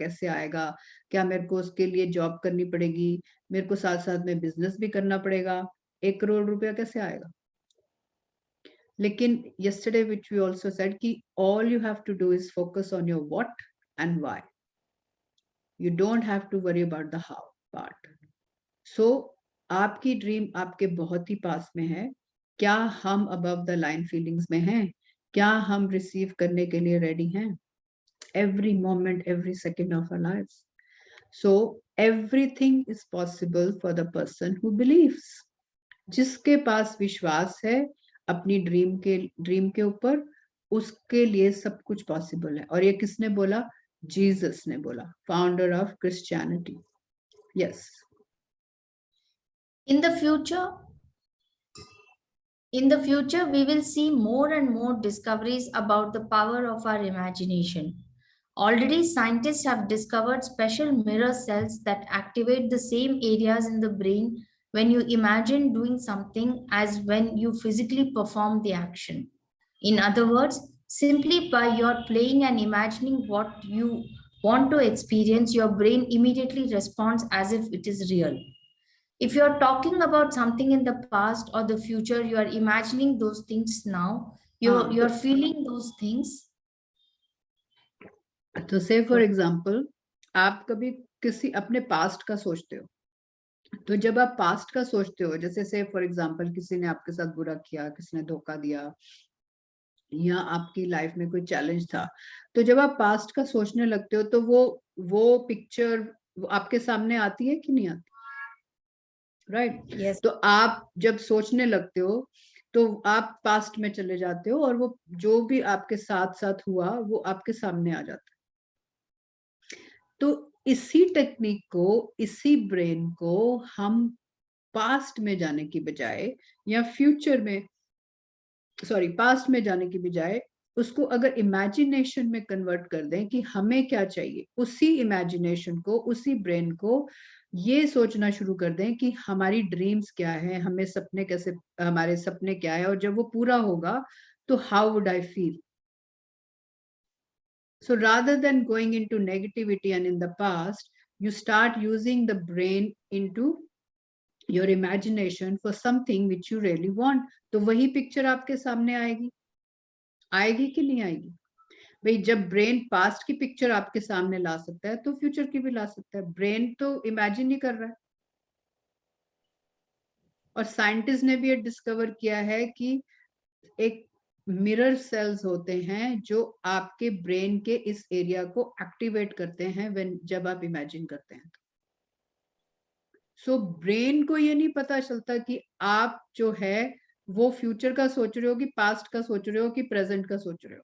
कैसे आएगा, क्या मेरे को उसके लिए जॉब करनी पड़ेगी, मेरे को साथ साथ में बिजनेस भी करना पड़ेगा, 1 करोड़ रुपया कैसे आएगा. लेकिन yesterday which we also said कि all you have to do is focus on your what and why. You don't have to worry about the how part. So आपकी ड्रीम आपके बहुत ही पास में है. क्या हम अबव द लाइन फीलिंग्स में हैं? क्या हम रिसीव करने के लिए रेडी हैं? Every moment, every second of our lives. So everything is possible for the person who believes. जिसके पास विश्वास है अपनी ड्रीम के ऊपर, उसके लिए सब कुछ पॉसिबल है. और ये किसने बोला? जीसस ने बोला, founder of Christianity. Yes. In the future, we will see more and more discoveries about the power of our imagination. Already, scientists have discovered special mirror cells that activate the same areas in the brain when you imagine doing something as when you physically perform the action. In other words, simply by your playing and imagining what you want to experience, your brain immediately responds as if it is real. If you're talking about something in the past or the future, you are imagining those things now, you're feeling those things. तो से for example आप कभी किसी अपने past का सोचते हो, तो जब आप पास्ट का सोचते हो, जैसे से फॉर एग्जांपल किसी ने आपके साथ बुरा किया, किसी ने धोखा दिया, या आपकी लाइफ में कोई चैलेंज था, तो जब आप पास्ट का सोचने लगते हो तो वो पिक्चर आपके सामने आती है कि नहीं आती? राइट. Yes. तो आप जब सोचने लगते हो तो आप पास्ट में चले जाते हो और वो जो भी आपके साथ हुआ वो आपके सामने आ जाता है. तो इसी टेक्निक को, इसी ब्रेन को हम पास्ट में जाने की बजाय या फ्यूचर में पास्ट में जाने की बजाय उसको अगर इमेजिनेशन में कन्वर्ट कर दें कि हमें क्या चाहिए, उसी इमेजिनेशन को, उसी ब्रेन को ये सोचना शुरू कर दें कि हमारी ड्रीम्स क्या है, हमें सपने कैसे, हमारे सपने क्या है, और जब वो पूरा होगा तो how would I feel. So rather than going into negativity and in the past, you start using the brain into your imagination for something which you really want. तो वही पिक्चर आपके सामने आएगी कि नहीं आएगी? भाई जब ब्रेन पास्ट की पिक्चर आपके सामने ला सकता है तो फ्यूचर की भी ला सकता है. ब्रेन तो इमेजिन ही कर रहा है. और साइंटिस्ट ने भी ये डिस्कवर किया है कि एक मिरर सेल्स होते हैं जो आपके ब्रेन के इस एरिया को एक्टिवेट करते हैं जब आप इमेजिन करते हैं. सो ब्रेन को ये नहीं पता चलता कि आप जो है वो फ्यूचर का सोच रहे हो कि पास्ट का सोच रहे हो कि प्रेजेंट का सोच रहे हो.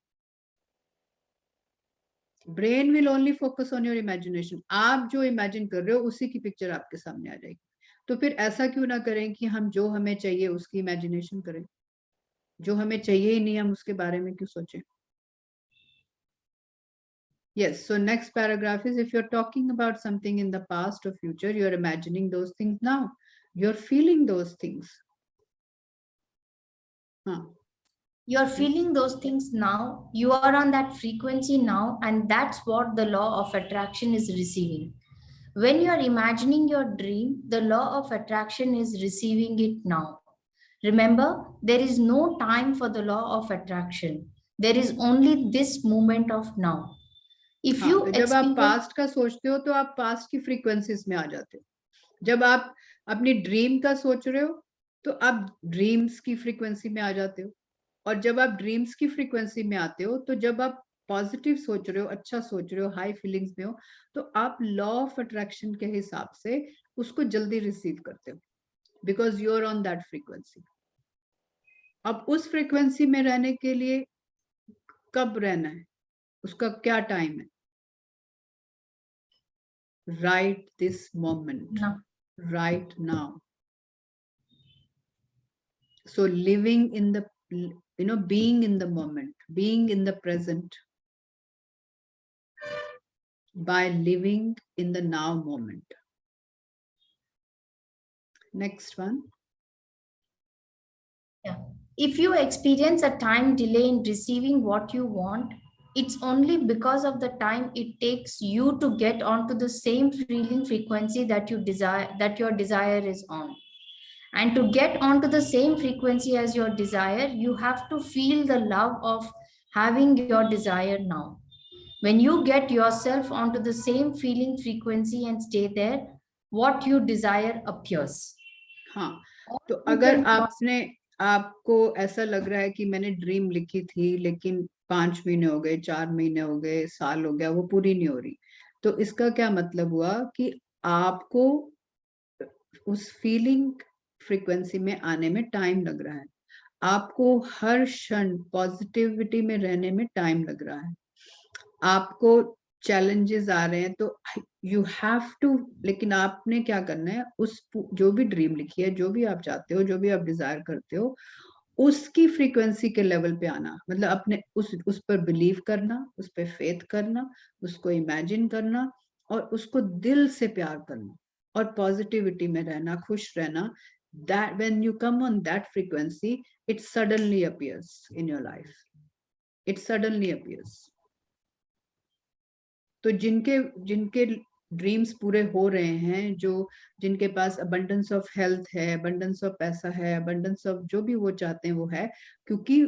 Brain will only focus on your imagination. आप जो इमेजिन कर रहे हो उसी की पिक्चर आपके सामने आ जाएगी. तो फिर ऐसा क्यों ना करें कि हम जो हमें चाहिए उसकी इमेजिनेशन करें, जो हमें चाहिए ही नहीं हम उसके बारे में क्यों सोचें. Yes, so next paragraph is, if you're talking about something in the past or future, you're imagining those things now. You're feeling those things. Huh. You're feeling those things now. You are on that frequency now, and that's what the law of attraction is receiving. When you are imagining your dream, the law of attraction is receiving it now. Remember, there is no time for the law of attraction. There is only this moment of now. If हाँ, you तो जब आप experience, past का सोचते हो तो आप past की फ्रीक्वेंसीज में आ जाते हो. जब आप अपनी ड्रीम का सोच रहे हो तो आप ड्रीम्स की फ्रीक्वेंसी में आ जाते हो. और जब आप ड्रीम्स की फ्रीक्वेंसी में आते हो तो जब आप पॉजिटिव सोच रहे हो, अच्छा सोच रहे हो, हाई फीलिंग्स में हो, तो आप लॉ ऑफ अट्रैक्शन के हिसाब से उसको जल्दी रिसीव करते हो, because you are on that frequency. अब उस फ्रीक्वेंसी में रहने के लिए कब रहना है, उसका क्या टाइम है? Right this moment, now. right now. So living in the, being in the moment, being in the present, by living in the now moment. Next one. Yeah. If you experience a time delay in receiving what you want, it's only because of the time it takes you to get onto the same feeling frequency that you desire, that your desire is on. And to get onto the same frequency as your desire, you have to feel the love of having your desire now. When you get yourself onto the same feeling frequency and stay there, what you desire appears. हाँ, तो अगर आपको ऐसा लग रहा है कि मैंने ड्रीम लिखी थी लेकिन 5 महीने हो गए, 4 महीने हो गए, साल हो गया, वो पूरी नहीं हो रही, तो इसका क्या मतलब हुआ कि आपको उस फीलिंग फ्रीक्वेंसी में आने में टाइम लग रहा है. आपको हर क्षण पॉजिटिविटी में रहने में टाइम लग रहा है. आपको चैलेंजेस आ रहे हैं तो यू हैव टू, लेकिन आपने क्या करना है, उस जो भी ड्रीम लिखी है, जो भी आप चाहते हो, जो भी आप डिजायर करते हो, उसकी फ्रीक्वेंसी के लेवल पे आना. मतलब अपने उस पर बिलीव करना, उस पर फेथ करना, उसको इमेजिन करना और उसको दिल से प्यार करना और पॉजिटिविटी में रहना, खुश रहना. That when you come on that frequency, it suddenly appears in your life. It suddenly appears. तो जिनके ड्रीम्स पूरे हो रहे हैं, जिनके पास अबंडेंस ऑफ हेल्थ है, अबंडेंस ऑफ पैसा है, अबंडेंस ऑफ जो भी वो चाहते हैं वो है, क्योंकि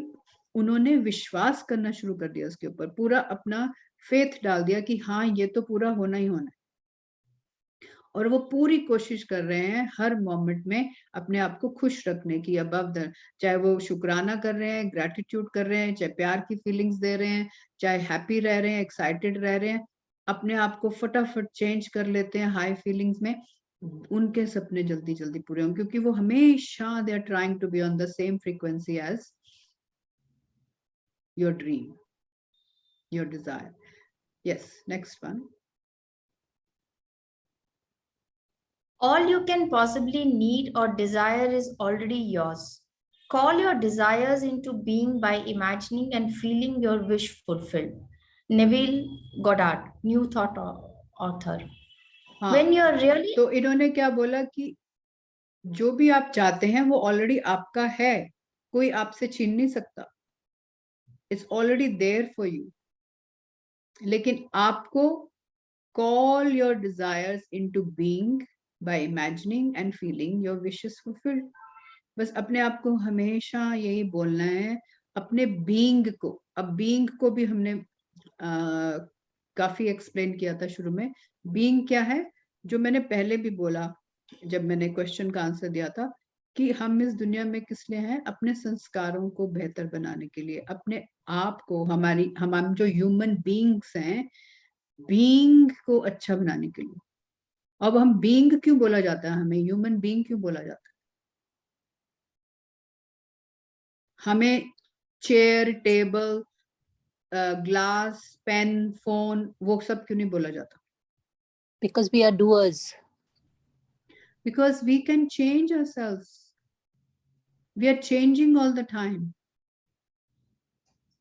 उन्होंने विश्वास करना शुरू कर दिया, उसके ऊपर पूरा अपना फेथ डाल दिया कि हाँ ये तो पूरा होना ही होना है. और वो पूरी कोशिश कर रहे हैं हर मोमेंट में अपने आप को खुश रखने की, अबव द, चाहे वो शुक्राना कर रहे हैं, ग्रेटिट्यूड कर रहे हैं, चाहे प्यार की फीलिंग्स दे रहे हैं, चाहे हैप्पी रह रहे हैं, एक्साइटेड रह रहे हैं, अपने आप को फटाफट चेंज कर लेते हैं हाई फीलिंग्स में. उनके सपने जल्दी जल्दी पूरे होंगे क्योंकि वो हमेशा they are trying to be on the same frequency as your dream, your desire. Yes, next one. All you can possibly need or desire is already yours. Call your desires into being by imagining and feeling your wish fulfilled. Neville Goddard, New Thought author. हाँ, When you're really, तो इन्होंने क्या बोला कि जो भी आप चाहते हैं वो ऑलरेडी आपका है, कोई आपसे छीन नहीं सकता. It's already there for you. लेकिन आपको call your desires into being by imagining and feeling your wishes fulfilled. बस अपने आप को हमेशा यही बोलना है, अपने बीइंग को. अब बीइंग को भी हमने काफी एक्सप्लेन किया था शुरू में. बीइंग क्या है, जो मैंने पहले भी बोला जब मैंने क्वेश्चन का आंसर दिया था, कि हम इस दुनिया में किस लिए हैं, अपने संस्कारों को बेहतर बनाने के लिए, अपने आप को, हम जो ह्यूमन बीइंग्स हैं, बीइंग को अच्छा बनाने के लिए. अब हम बीइंग क्यों बोला जाता है, हमें ह्यूमन बीइंग क्यों बोला जाता है? हमें chair, table, glass, pen, phone, वो सब क्यों नहीं बोला जाता? Because we are doers. Because we can change ourselves. We are changing all the time.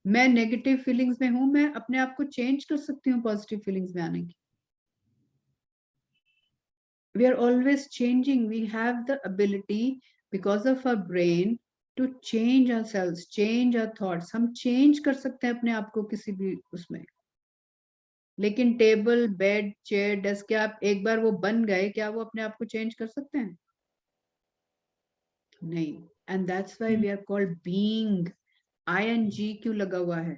मैं नेगेटिव फीलिंग्स में हूं, मैं अपने आप को चेंज कर सकती हूँ पॉजिटिव फीलिंग्स में आने की. We are always changing. We have the ability because of our brain to change ourselves, change our thoughts. हम change कर सकते हैं अपने आप को किसी भी उसमें. लेकिन टेबल, बेड, चेयर, डेस्क, क्या आप एक बार वो बन गए, क्या वो अपने आप को चेंज कर सकते हैं? नहीं. And that's why we are called being. ing क्यों लगा हुआ है?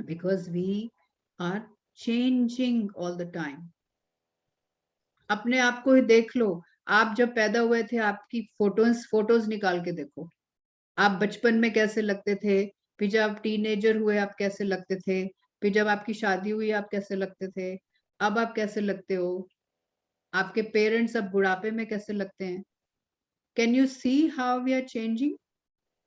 Because we are changing all the time. अपने आप को ही देख लो. आप जब पैदा हुए थे, आपकी फोटोज निकाल के देखो. आप बचपन में कैसे लगते थे, फिर जब आप टीनेजर हुए आप कैसे लगते थे, फिर जब आपकी शादी हुई आप कैसे लगते थे, अब आप कैसे लगते हो, आपके पेरेंट्स अब बुढ़ापे में कैसे लगते हैं. Can you see how we are changing?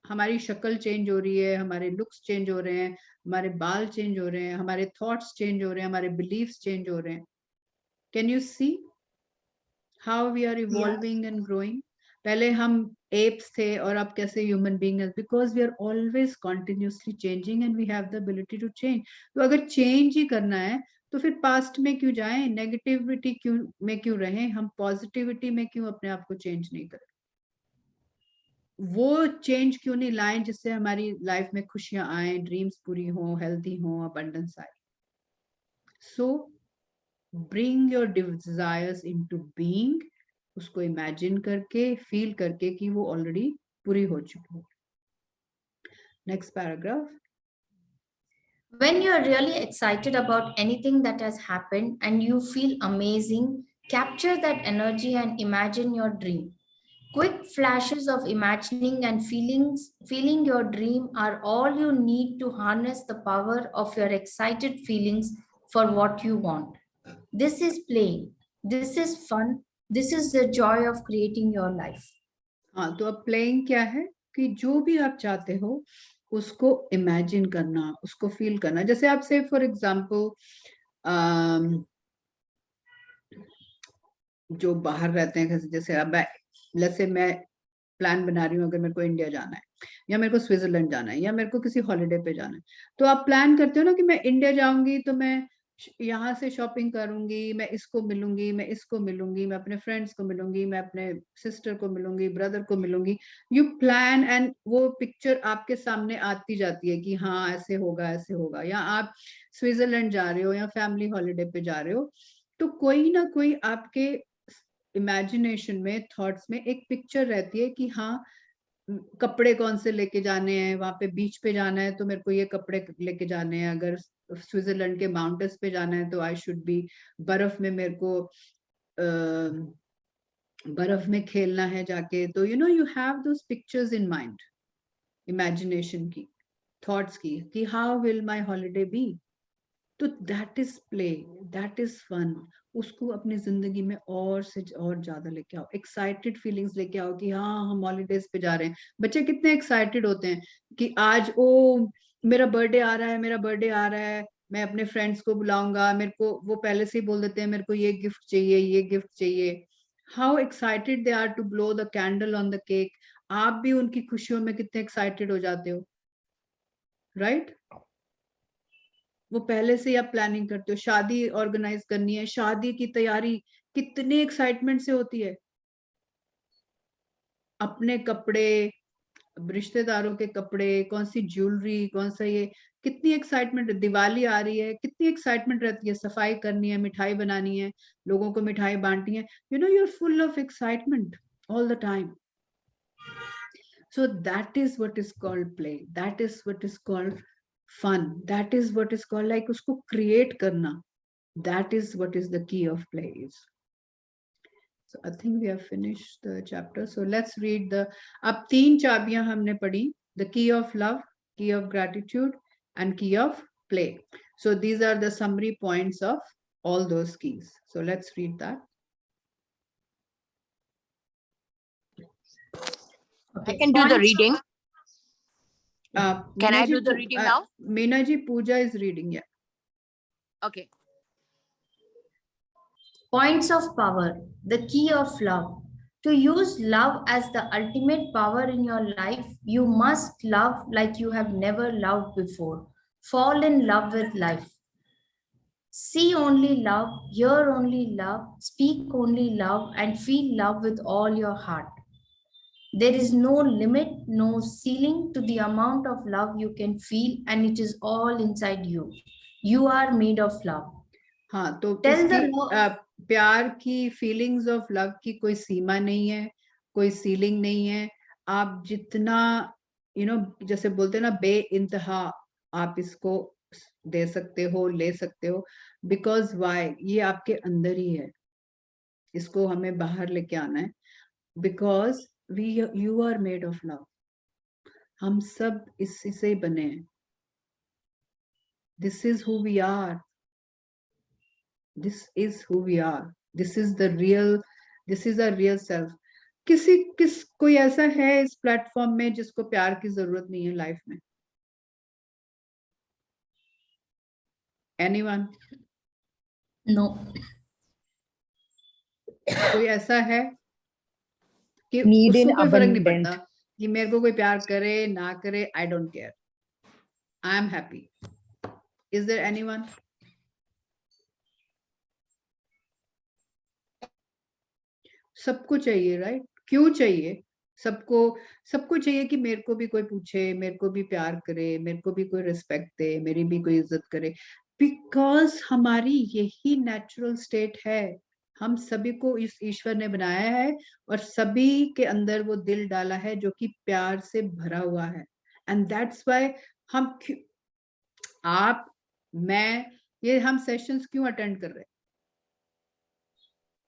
हमारी शक्ल चेंज हो रही है, हमारे लुक्स चेंज हो रहे हैं, हमारे बाल चेंज हो रहे हैं, हमारे थॉट्स चेंज हो रहे हैं, हमारे बिलीफ्स चेंज हो रहे हैं. Can you see how we are evolving and growing? पहले हम apes थे और अब कैसे ह्यूमन बीइंग है, because we are always continuously changing and we have the ability to change. तो अगर चेंज ही करना है तो फिर पास्ट में क्यों जाएं, नेगेटिविटी क्यों रहें, हम पॉजिटिविटी में क्यों अपने आप को चेंज नहीं करें? वो चेंज क्यों नहीं लाएं जिससे हमारी लाइफ में खुशियां आए, ड्रीम्स पूरी हो, हेल्दी हो, अबंडेंस आए. सो bring your desires into being. उसको इमेजिन करके, फील करके कि वो ऑलरेडी पूरी हो चुकी है. Next paragraph. When you're really excited about anything that has happened and you feel amazing, capture that energy and imagine your dream. Quick flashes of imagining and feeling your dream are all you need to harness the power of your excited feelings for what you want. This is playing. This is fun. This is the joy of creating your life. हाँ, तो अब playing क्या है कि जो भी आप चाहते हो उसको इमेजिन करना, उसको फील करना. जैसे आप से फॉर एग्जांपल जो बाहर रहते हैं, जैसे अब जैसे मैं प्लान बना रही हूँ, अगर मेरे को इंडिया जाना है या मेरे को स्विट्जरलैंड जाना है या मेरे को किसी हॉलिडे पे जाना है, तो आप प्लान करते हो ना कि मैं इंडिया जाऊंगी तो मैं यहाँ से शॉपिंग करूंगी, मैं इसको मिलूंगी, मैं इसको मिलूंगी, मैं अपने फ्रेंड्स को मिलूंगी, मैं अपने सिस्टर को मिलूंगी, ब्रदर को मिलूंगी. यू प्लान एंड वो पिक्चर आपके सामने आती जाती है कि हाँ ऐसे होगा, ऐसे होगा. या आप स्विट्जरलैंड जा रहे हो या फैमिली हॉलिडे पे जा रहे हो, तो कोई ना कोई आपके इमेजिनेशन में, थॉट्स में एक पिक्चर रहती है कि हाँ कपड़े कौन से लेके जाने हैं, वहां पे बीच पे जाना है तो मेरे को ये कपड़े लेके जाने हैं, अगर स्विट्जरलैंड के माउंटेन्स पे जाना है तो आई शुड बी, बर्फ में मेरे को बर्फ में खेलना है जाके. तो you know you have those pictures in mind, imagination की, थॉट्स की, कि how will my holiday be. तो that is play, that is fun. उसको अपनी जिंदगी में और से और ज्यादा लेके आओ, एक्साइटेड फीलिंग्स लेके आओ कि हाँ हम हॉलीडेज पे जा रहे हैं. बच्चे कितने एक्साइटेड होते हैं कि आज ओ मेरा बर्थडे आ रहा है, मेरा बर्थडे आ रहा है, मैं अपने फ्रेंड्स को बुलाऊंगा, मेरे को वो पहले से ही बोल देते हैं मेरे को ये गिफ्ट चाहिए, ये गिफ्ट चाहिए. How excited they are to blow the candle on the cake. आप भी उनकी खुशियों में कितने एक्साइटेड हो जाते हो, राइट? वो पहले से ही आप प्लानिंग करते हो. शादी ऑर्गेनाइज करनी है, शादी की तैयारी कितने एक्साइटमेंट से होती है. अपने कपड़े, रिश्तेदारों के कपड़े, कौन सी ज्वेलरी, कौन सा ये, कितनी एक्साइटमेंट. दिवाली आ रही है, कितनी एक्साइटमेंट रहती है, सफाई करनी है, मिठाई बनानी है, लोगों को मिठाई बांटनी है. You know you are full of excitement all the time. So that is what is called play. That is what is called fun. That is what is called like उसको create करना. That is what is the key of play is. So I think we have finished the chapter. So let's read the. अब 3 चाबियां हमने पढ़ी. The key of love, key of gratitude, and key of play. So these are the summary points of all those keys. So let's read that. I can do the reading. Can I Meena ji, do the reading now? Meena ji, Pooja is reading. Yeah. Okay. Points of power. The key of love. To use love as the ultimate power in your life, you must love like you have never loved before. Fall in love with life. See only love, hear only love, speak only love, and feel love with all your heart. There is no limit, no ceiling to the amount of love you can feel, and it is all inside you. You are made of love. हाँ, तो Tell the इसकी law. प्यार की feelings of love की कोई सीमा नहीं है, कोई सीलिंग नहीं है. आप जितना जैसे बोलते हैं ना, बे इंतहा आप इसको दे सकते हो, ले सकते हो. बिकॉज वाई, ये आपके अंदर ही है, इसको हमें बाहर लेके आना है. Because you are made of love. हम सब इससे ही बने हैं. This is who we are. This is who we are. This is the real, this is our real self. कोई ऐसा है इस प्लेटफॉर्म में जिसको प्यार की जरूरत नहीं है लाइफ में? Anyone? No. कोई ऐसा है कि Need उसको in कोई फर्क नहीं abundant. पड़ता कि मेरे को कोई प्यार करे ना करे, I don't care. I am happy. Is there anyone? सबको चाहिए, राइट? क्यों चाहिए? सबको चाहिए कि मेरे को भी कोई पूछे, मेरे को भी प्यार करे, मेरे को भी कोई रिस्पेक्ट दे, मेरी भी कोई इज्जत करे. बिकॉज हमारी यही नेचुरल स्टेट है. हम सभी को इस ईश्वर ने बनाया है और सभी के अंदर वो दिल डाला है जो कि प्यार से भरा हुआ है. एंड दैट्स व्हाई आप, मैं, ये हम सेशंस क्यों अटेंड कर रहे हैं?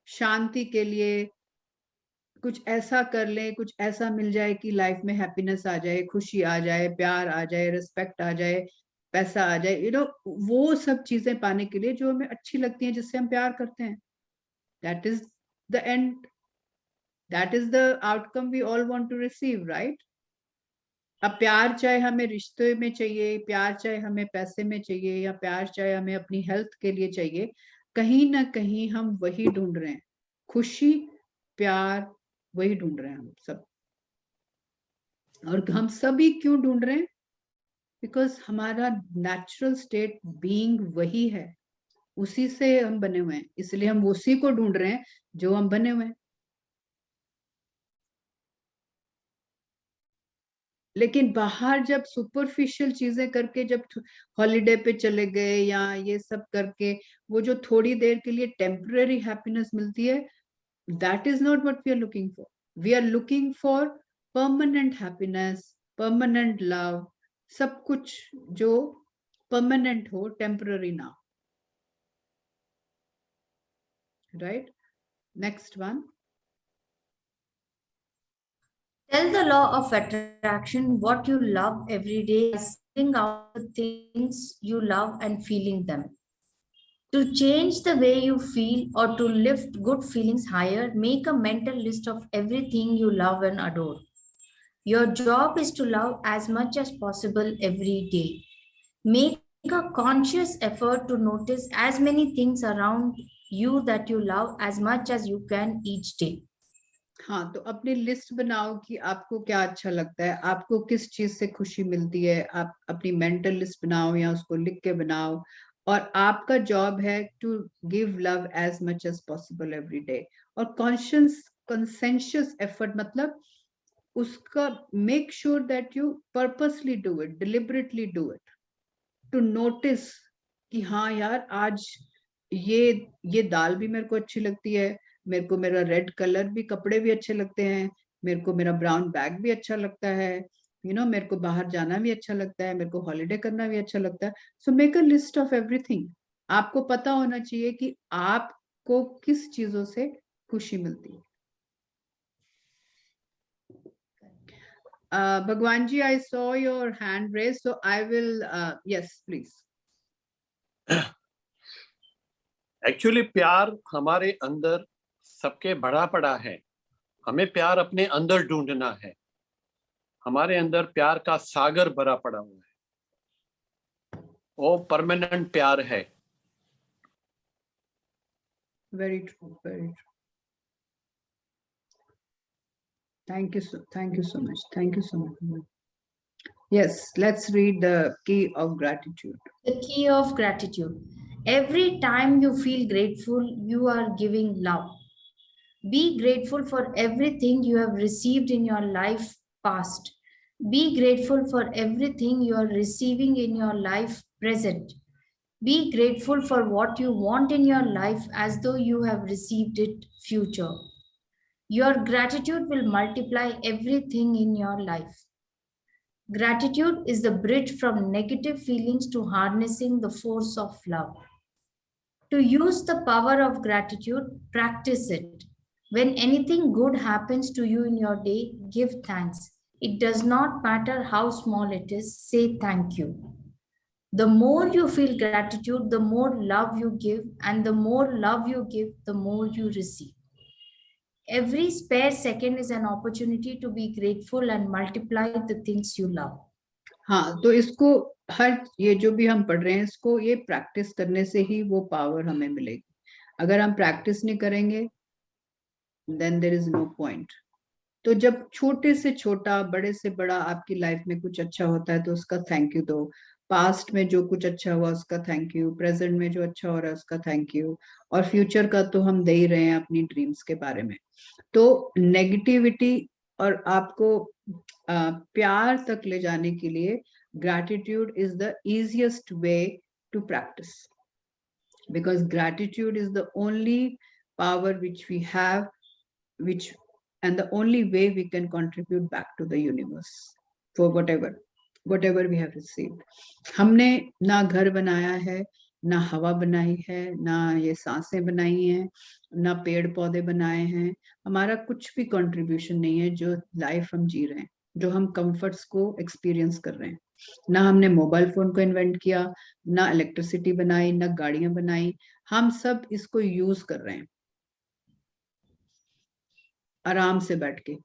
शांति के लिए. कुछ ऐसा कर ले, कुछ ऐसा मिल जाए कि लाइफ में हैप्पीनेस आ जाए, खुशी आ जाए, प्यार आ जाए, रिस्पेक्ट आ जाए, पैसा आ जाए, वो सब चीजें पाने के लिए जो हमें अच्छी लगती हैं, जिससे हम प्यार करते हैं. That is the end, that is the outcome we all want to receive, right? अब प्यार चाहे हमें रिश्ते में चाहिए, प्यार चाहे हमें पैसे में चाहिए, या प्यार चाहे हमें अपनी हेल्थ के लिए चाहिए, कहीं ना कहीं हम वही ढूंढ रहे हैं. खुशी, प्यार, वही ढूंढ रहे हैं हम सब. और हम सभी क्यों ढूंढ रहे हैं? बिकॉज हमारा नेचुरल स्टेट बीइंग वही है, उसी से हम बने हुए हैं, इसलिए हम उसी को ढूंढ रहे हैं जो हम बने हुए हैं. लेकिन बाहर जब सुपरफिशियल चीजें करके, जब हॉलीडे पे चले गए या ये सब करके, वो जो थोड़ी देर के लिए टेम्पररी हैप्पीनेस मिलती है, that is not what we are looking for. We are looking for permanent happiness, permanent love, सब कुछ जो permanent हो, temporary ना. Right? Next one. Tell the law of attraction what you love every day by seeing out the things you love and feeling them. To change the way you feel or to lift good feelings higher, make a mental list of everything you love and adore. Your job is to love as much as possible every day. Make a conscious effort to notice as many things around you that you love as much as you can each day. हाँ, तो अपनी list बनाओ कि आपको क्या अच्छा लगता है, आपको किस चीज से खुशी मिलती है. आप अपनी मेंटल लिस्ट बनाओ या उसको लिख के बनाओ. और आपका जॉब है to give love as much as possible every day. और कंसेंशियस एफर्ट मतलब उसका make sure that you purposely do it, deliberately do it. To notice कि हाँ यार, आज ये दाल भी मेरे को अच्छी लगती है, मेरे को मेरा रेड कलर भी, कपड़े भी अच्छे लगते हैं, मेरे को मेरा ब्राउन बैग भी अच्छा लगता है, मेरे को बाहर जाना भी अच्छा लगता है, मेरे को हॉलीडे करना भी अच्छा लगता है. So make a list of everything. आपको पता होना चाहिए कि आपको किस चीजों से खुशी मिलती है. Bhagwan ji, I saw your hand raised, so I will, yes, please. Actually प्यार हमारे अंदर सबके भरा पड़ा है. हमें प्यार अपने अंदर ढूंढना है. हमारे अंदर प्यार का सागर भरा पड़ा हुआ है. वो परमानेंट प्यार है. Very true, very true. Thank you so much. Thank you so much. Yes, let's read the key of gratitude. The key of gratitude. Every time you feel grateful, you are giving love. Be grateful for everything you have received in your life past. Be grateful for everything you are receiving in your life present. Be grateful for what you want in your life as though you have received it future. Your gratitude will multiply everything in your life. Gratitude is the bridge from negative feelings to harnessing the force of love. To use the power of gratitude, practice it. When anything good happens to you in your day, give thanks. It does not matter how small it is, say thank you. The more you feel gratitude, the more love you give, and the more love you give, the more you receive. Every spare second is an opportunity to be grateful and multiply the things you love. हाँ, तो इसको हर ये जो भी हम पढ़ रहे हैं इसको ये प्रैक्टिस करने से ही वो पावर हमें मिलेगी. अगर हम प्रैक्टिस नहीं करेंगे then there is no point. तो जब छोटे से छोटा बड़े से बड़ा आपकी लाइफ में कुछ अच्छा होता है तो उसका थैंक यू दो. पास्ट में जो कुछ अच्छा हुआ उसका थैंक यू, प्रेजेंट में जो अच्छा हो रहा है उसका थैंक यू, और फ्यूचर का तो हम दे ही रहे हैं अपनी ड्रीम्स के बारे में. तो नेगेटिविटी और आपको प्यार तक ले जाने के लिए gratitude is the easiest way to practice, because gratitude is the only power which we have, which and the only way we can contribute back to the universe for whatever we have received. हमने ना घर बनाया है, ना हवा बनाई है, ना ये सांसें बनाई हैं, ना पेड़ पौधे बनाए हैं. हमारा कुछ भी कंट्रीब्यूशन नहीं है जो लाइफ हम जी रहे हैं, जो हम कंफर्ट्स को एक्सपीरियंस कर रहे हैं. ना हमने मोबाइल फोन को इन्वेंट किया, ना इलेक्ट्रिसिटी बनाई, ना गाड़ियां बनाई. हम सब इसको यूज कर रहे हैं आराम से बैठ के,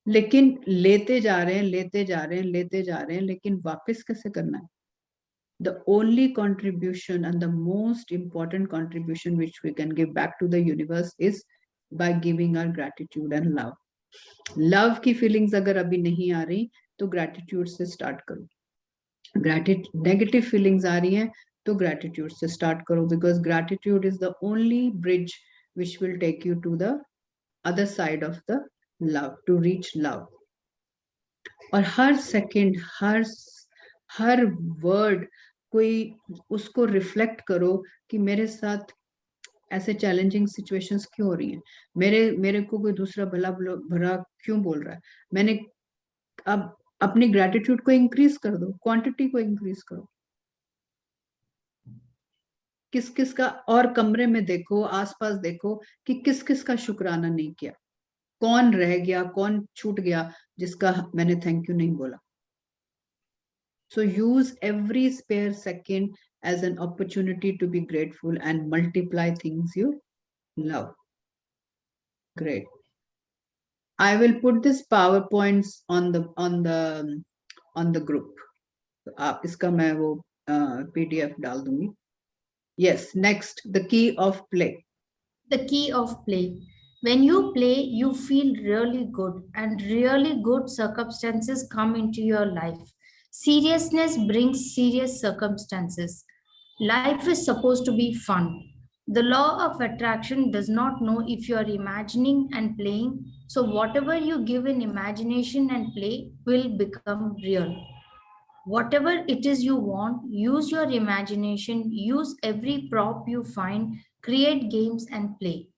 लेकिन लेते जा रहे हैं, लेकिन वापस कैसे करना है? The only contribution and the most important contribution which we can give back to the universe is by giving our gratitude and love. Love की feelings अगर अभी नहीं आ रही तो gratitude से start करो. Negative feelings आ रही हैं तो gratitude से start करो, because gratitude is the only bridge which will take you to the other side of the love, to reach love. और हर सेकंड, हर वर्ड कोई उसको रिफ्लेक्ट करो कि मेरे साथ ऐसे चैलेंजिंग सिचुएशंस क्यों हो रही हैं, मेरे को कोई दूसरा भला क्यों बोल रहा है. मैंने अब अपनी ग्रेटिट्यूड को इंक्रीज कर दो, क्वांटिटी को इंक्रीज करो. किस किस का, और कमरे में देखो, आसपास देखो कि किस किस का शुक्राना नहीं किया, कौन रह गया, कौन छूट गया जिसका मैंने थैंक यू नहीं बोला. So use every spare second as an opportunity to be grateful and multiply things you love. Great. I will put this PowerPoints on the group. आप इसका मैं वो PDF डाल दूंगी. Yes, next, the key of play. The key of play. When you play, you feel really good, and really good circumstances come into your life. Seriousness brings serious circumstances. Life is supposed to be fun. The law of attraction does not know if you are imagining and playing, so whatever you give in imagination and play will become real. Whatever it is you want, use your imagination, use every prop you find, create games and play.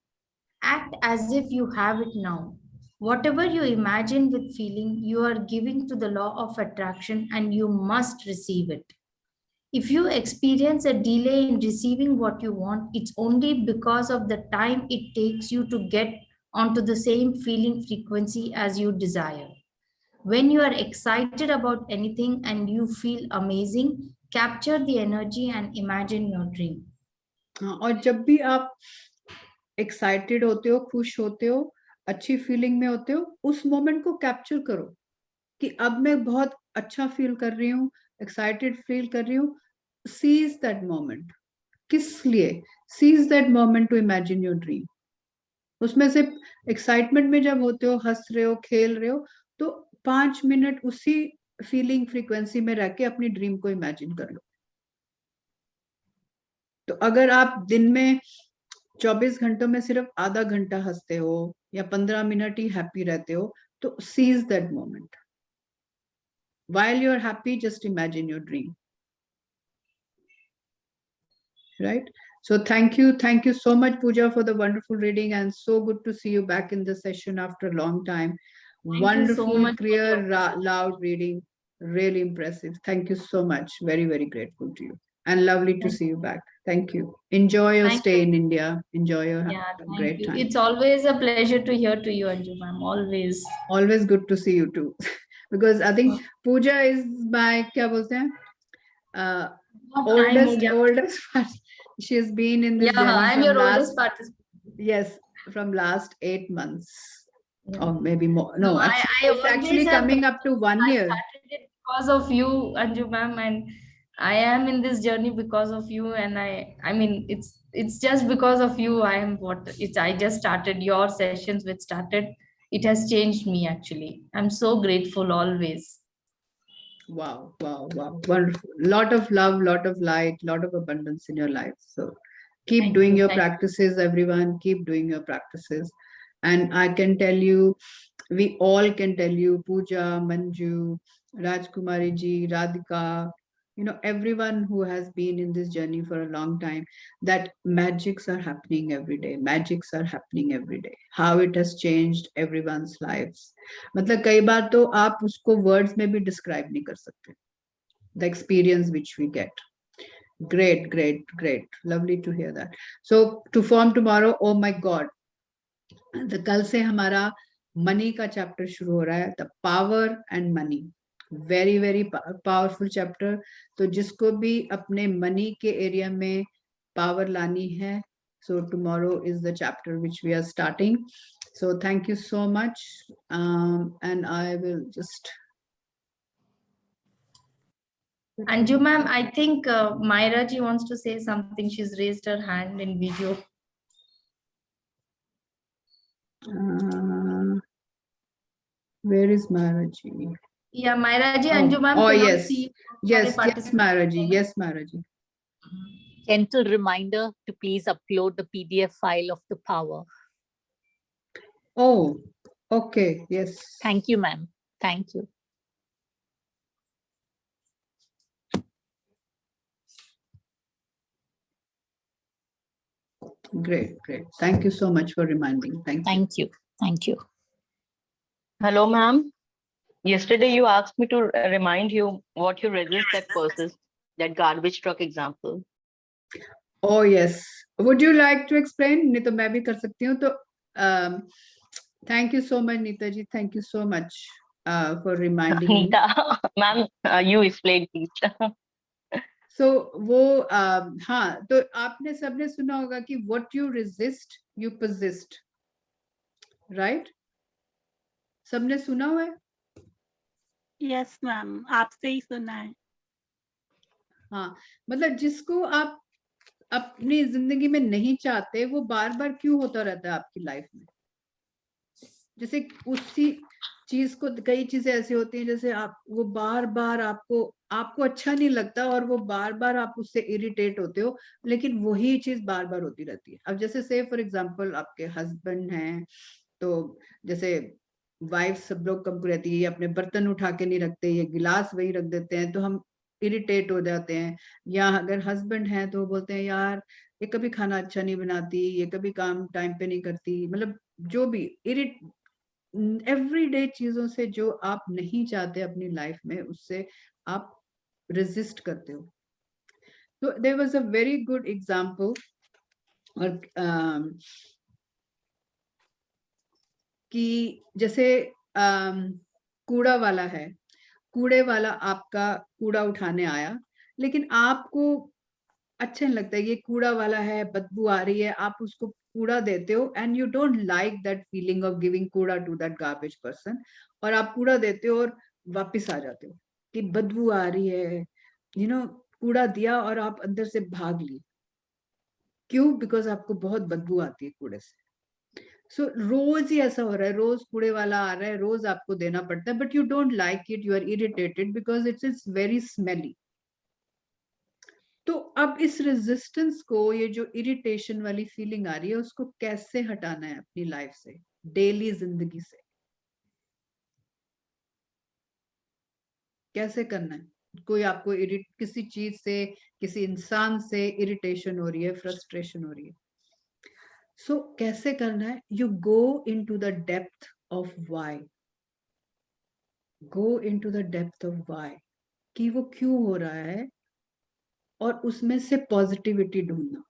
Act as if you have it now. Whatever you imagine with feeling, you are giving to the law of attraction and you must receive it. If you experience a delay in receiving what you want, it's only because of the time it takes you to get onto the same feeling frequency as you desire. When you are excited about anything and you feel amazing, capture the energy and imagine your dream. और जब भी आप excited होते हो, खुश होते हो, अच्छी फीलिंग में होते हो, उस मोमेंट को कैप्चर करो कि अब मैं बहुत अच्छा फील कर रही हूँ, एक्साइटेड फील कर रही हूँ. Seize that moment. किस लिए? Seize that moment to imagine your dream. उसमें से एक्साइटमेंट में जब होते हो, हंस रहे हो, खेल रहे हो, तो 5 मिनट उसी फीलिंग फ्रीक्वेंसी में रह के अपनी ड्रीम को इमेजिन कर लो। तो अगर आप दिन में 24 घंटों में सिर्फ आधा घंटा हंसते हो या 15 मिनट ही हैप्पी रहते हो, तो seize that moment. While you're happy, just imagine your dream. Right? So thank you so much, Pooja, for the wonderful reading, and so good to see you back in the session after a long time. Thank you so Wonderful, much for clear, the loud reading. Really impressive. Thank you so much. Very, very grateful to you. And lovely to Thank see you back. Thank you. Enjoy your Thank stay you. in India. Enjoy your Yeah, thank great you. time. It's always a pleasure to hear to you, Anju ma'am. Always. Always good to see you too. Because I think Pooja is my, क्या बोलते हैं? Time हो गया. Oldest part. She has been in this Yeah, journey I'm from your last, oldest participant. yes, from last 8 months. Yeah. Or maybe more. No, No, actually, I it's actually always have coming up to 1 I year. started it because of you, Anju ma'am, and I am in this journey because of you. And I mean, it's just because of you. I am what it's. I just started your sessions, which started. It has changed me actually. I'm so grateful always. Wow, wow, wow. Wonderful. Lot of love, lot of light, lot of abundance in your life. So keep Thank doing you, your thank you. practices, everyone. Keep doing your practices. And I can tell you, we all can tell you, Pooja, Manju, Rajkumari ji, Radhika, everyone who has been in this journey for a long time, that magics are happening every day. Magics are happening every day. How it has changed everyone's lives. मतलब कई बार तो आप उसको words में भी describe नहीं कर सकते. The experience which we get. Great, great, great. Lovely to hear that. So to form tomorrow, oh my God. तो कल से हमारा मनी का चैप्टर शुरू हो रहा है, the power and money. Very very powerful chapter. तो जिसको भी अपने मनी के एरिया में पावर लानी है, so tomorrow is the chapter which we are starting. So thank you so much, and I will just. Anju ma'am, I think Myra ji wants to say something. She's raised her hand in video. Where is Myra ji? Yeah, Myra ji, Oh, Anju ma'am oh cannot yes, see. yes, yes, Myra ji, yes, Myra ji. Gentle reminder to please upload the PDF file of the power. Oh, okay, yes. Thank you, ma'am. Thank you. Great, great. Thank you so much for reminding. Thank you. Thank you. Thank you. Hello, ma'am. Yesterday you asked me to remind you what you resist that persists, that garbage truck example. Oh yes. Would you like to explain? नहीं तो मैं भी कर सकती हूँ. तो thank you so much, Neeta ji. Thank you so much for reminding me. Neeta, ma'am, you explain please. So वो हाँ, तो आपने सबने सुना होगा कि what you resist, you persist, right? सबने सुना हुआ है? यस मैम, आपसे ही सुना है. हाँ, मतलब जिसको आप अपनी जिंदगी में नहीं चाहते, वो बार बार क्यों होता रहता है आपकी लाइफ में? जैसे उसी चीज को, कई चीजें ऐसी होती हैं जैसे आप वो बार बार आपको अच्छा नहीं लगता और वो बार बार आप उससे इरिटेट होते हो, लेकिन वही चीज बार बार होती रहती है. अब जैसे से फॉर एग्जांपल आपके हस्बैंड हैं, तो जैसे वाइफ सब लोग कम रहती है, ये अपने बर्तन उठा के नहीं रखते, ये गिलास वही रख देते हैं, तो हम इरिटेट हो जाते हैं. या अगर हस्बैंड हैं तो बोलते हैं यार ये कभी खाना अच्छा नहीं बनाती, ये कभी काम टाइम पे नहीं करती, मतलब जो भी एवरीडे चीजों से जो आप नहीं चाहते अपनी लाइफ में, उससे आप रेजिस्ट करते हो. तो there was a very good example, और कि जैसे कूड़ा वाला है, कूड़े वाला आपका कूड़ा उठाने आया, लेकिन आपको अच्छा नहीं लगता, ये कूड़ा वाला है, बदबू आ रही है, आप उसको कूड़ा देते हो, and you don't like that feeling of giving कूड़ा टू दैट गार्बेज पर्सन, और आप कूड़ा देते हो और वापस आ जाते हो कि बदबू आ रही है, कूड़ा दिया और आप अंदर से भाग लिए. क्यों? बिकॉज आपको बहुत बदबू आती है कूड़े से. सो रोज ही ऐसा हो रहा है, रोज कूड़े वाला आ रहा है, रोज आपको देना पड़ता है, but you don't like it, you are irritated because it is very smelly. तो अब इस रेजिस्टेंस को, ये जो इरिटेशन वाली फीलिंग आ रही है, उसको कैसे हटाना है अपनी लाइफ से, डेली जिंदगी से, कैसे करना है? कोई आपको किसी चीज से, किसी इंसान से इरिटेशन हो रही है, फ्रस्ट्रेशन हो रही है, सो कैसे करना है? You go into the depth of why, go into the depth of why, कि वो क्यों हो रहा है, और उसमें से पॉजिटिविटी ढूंढना।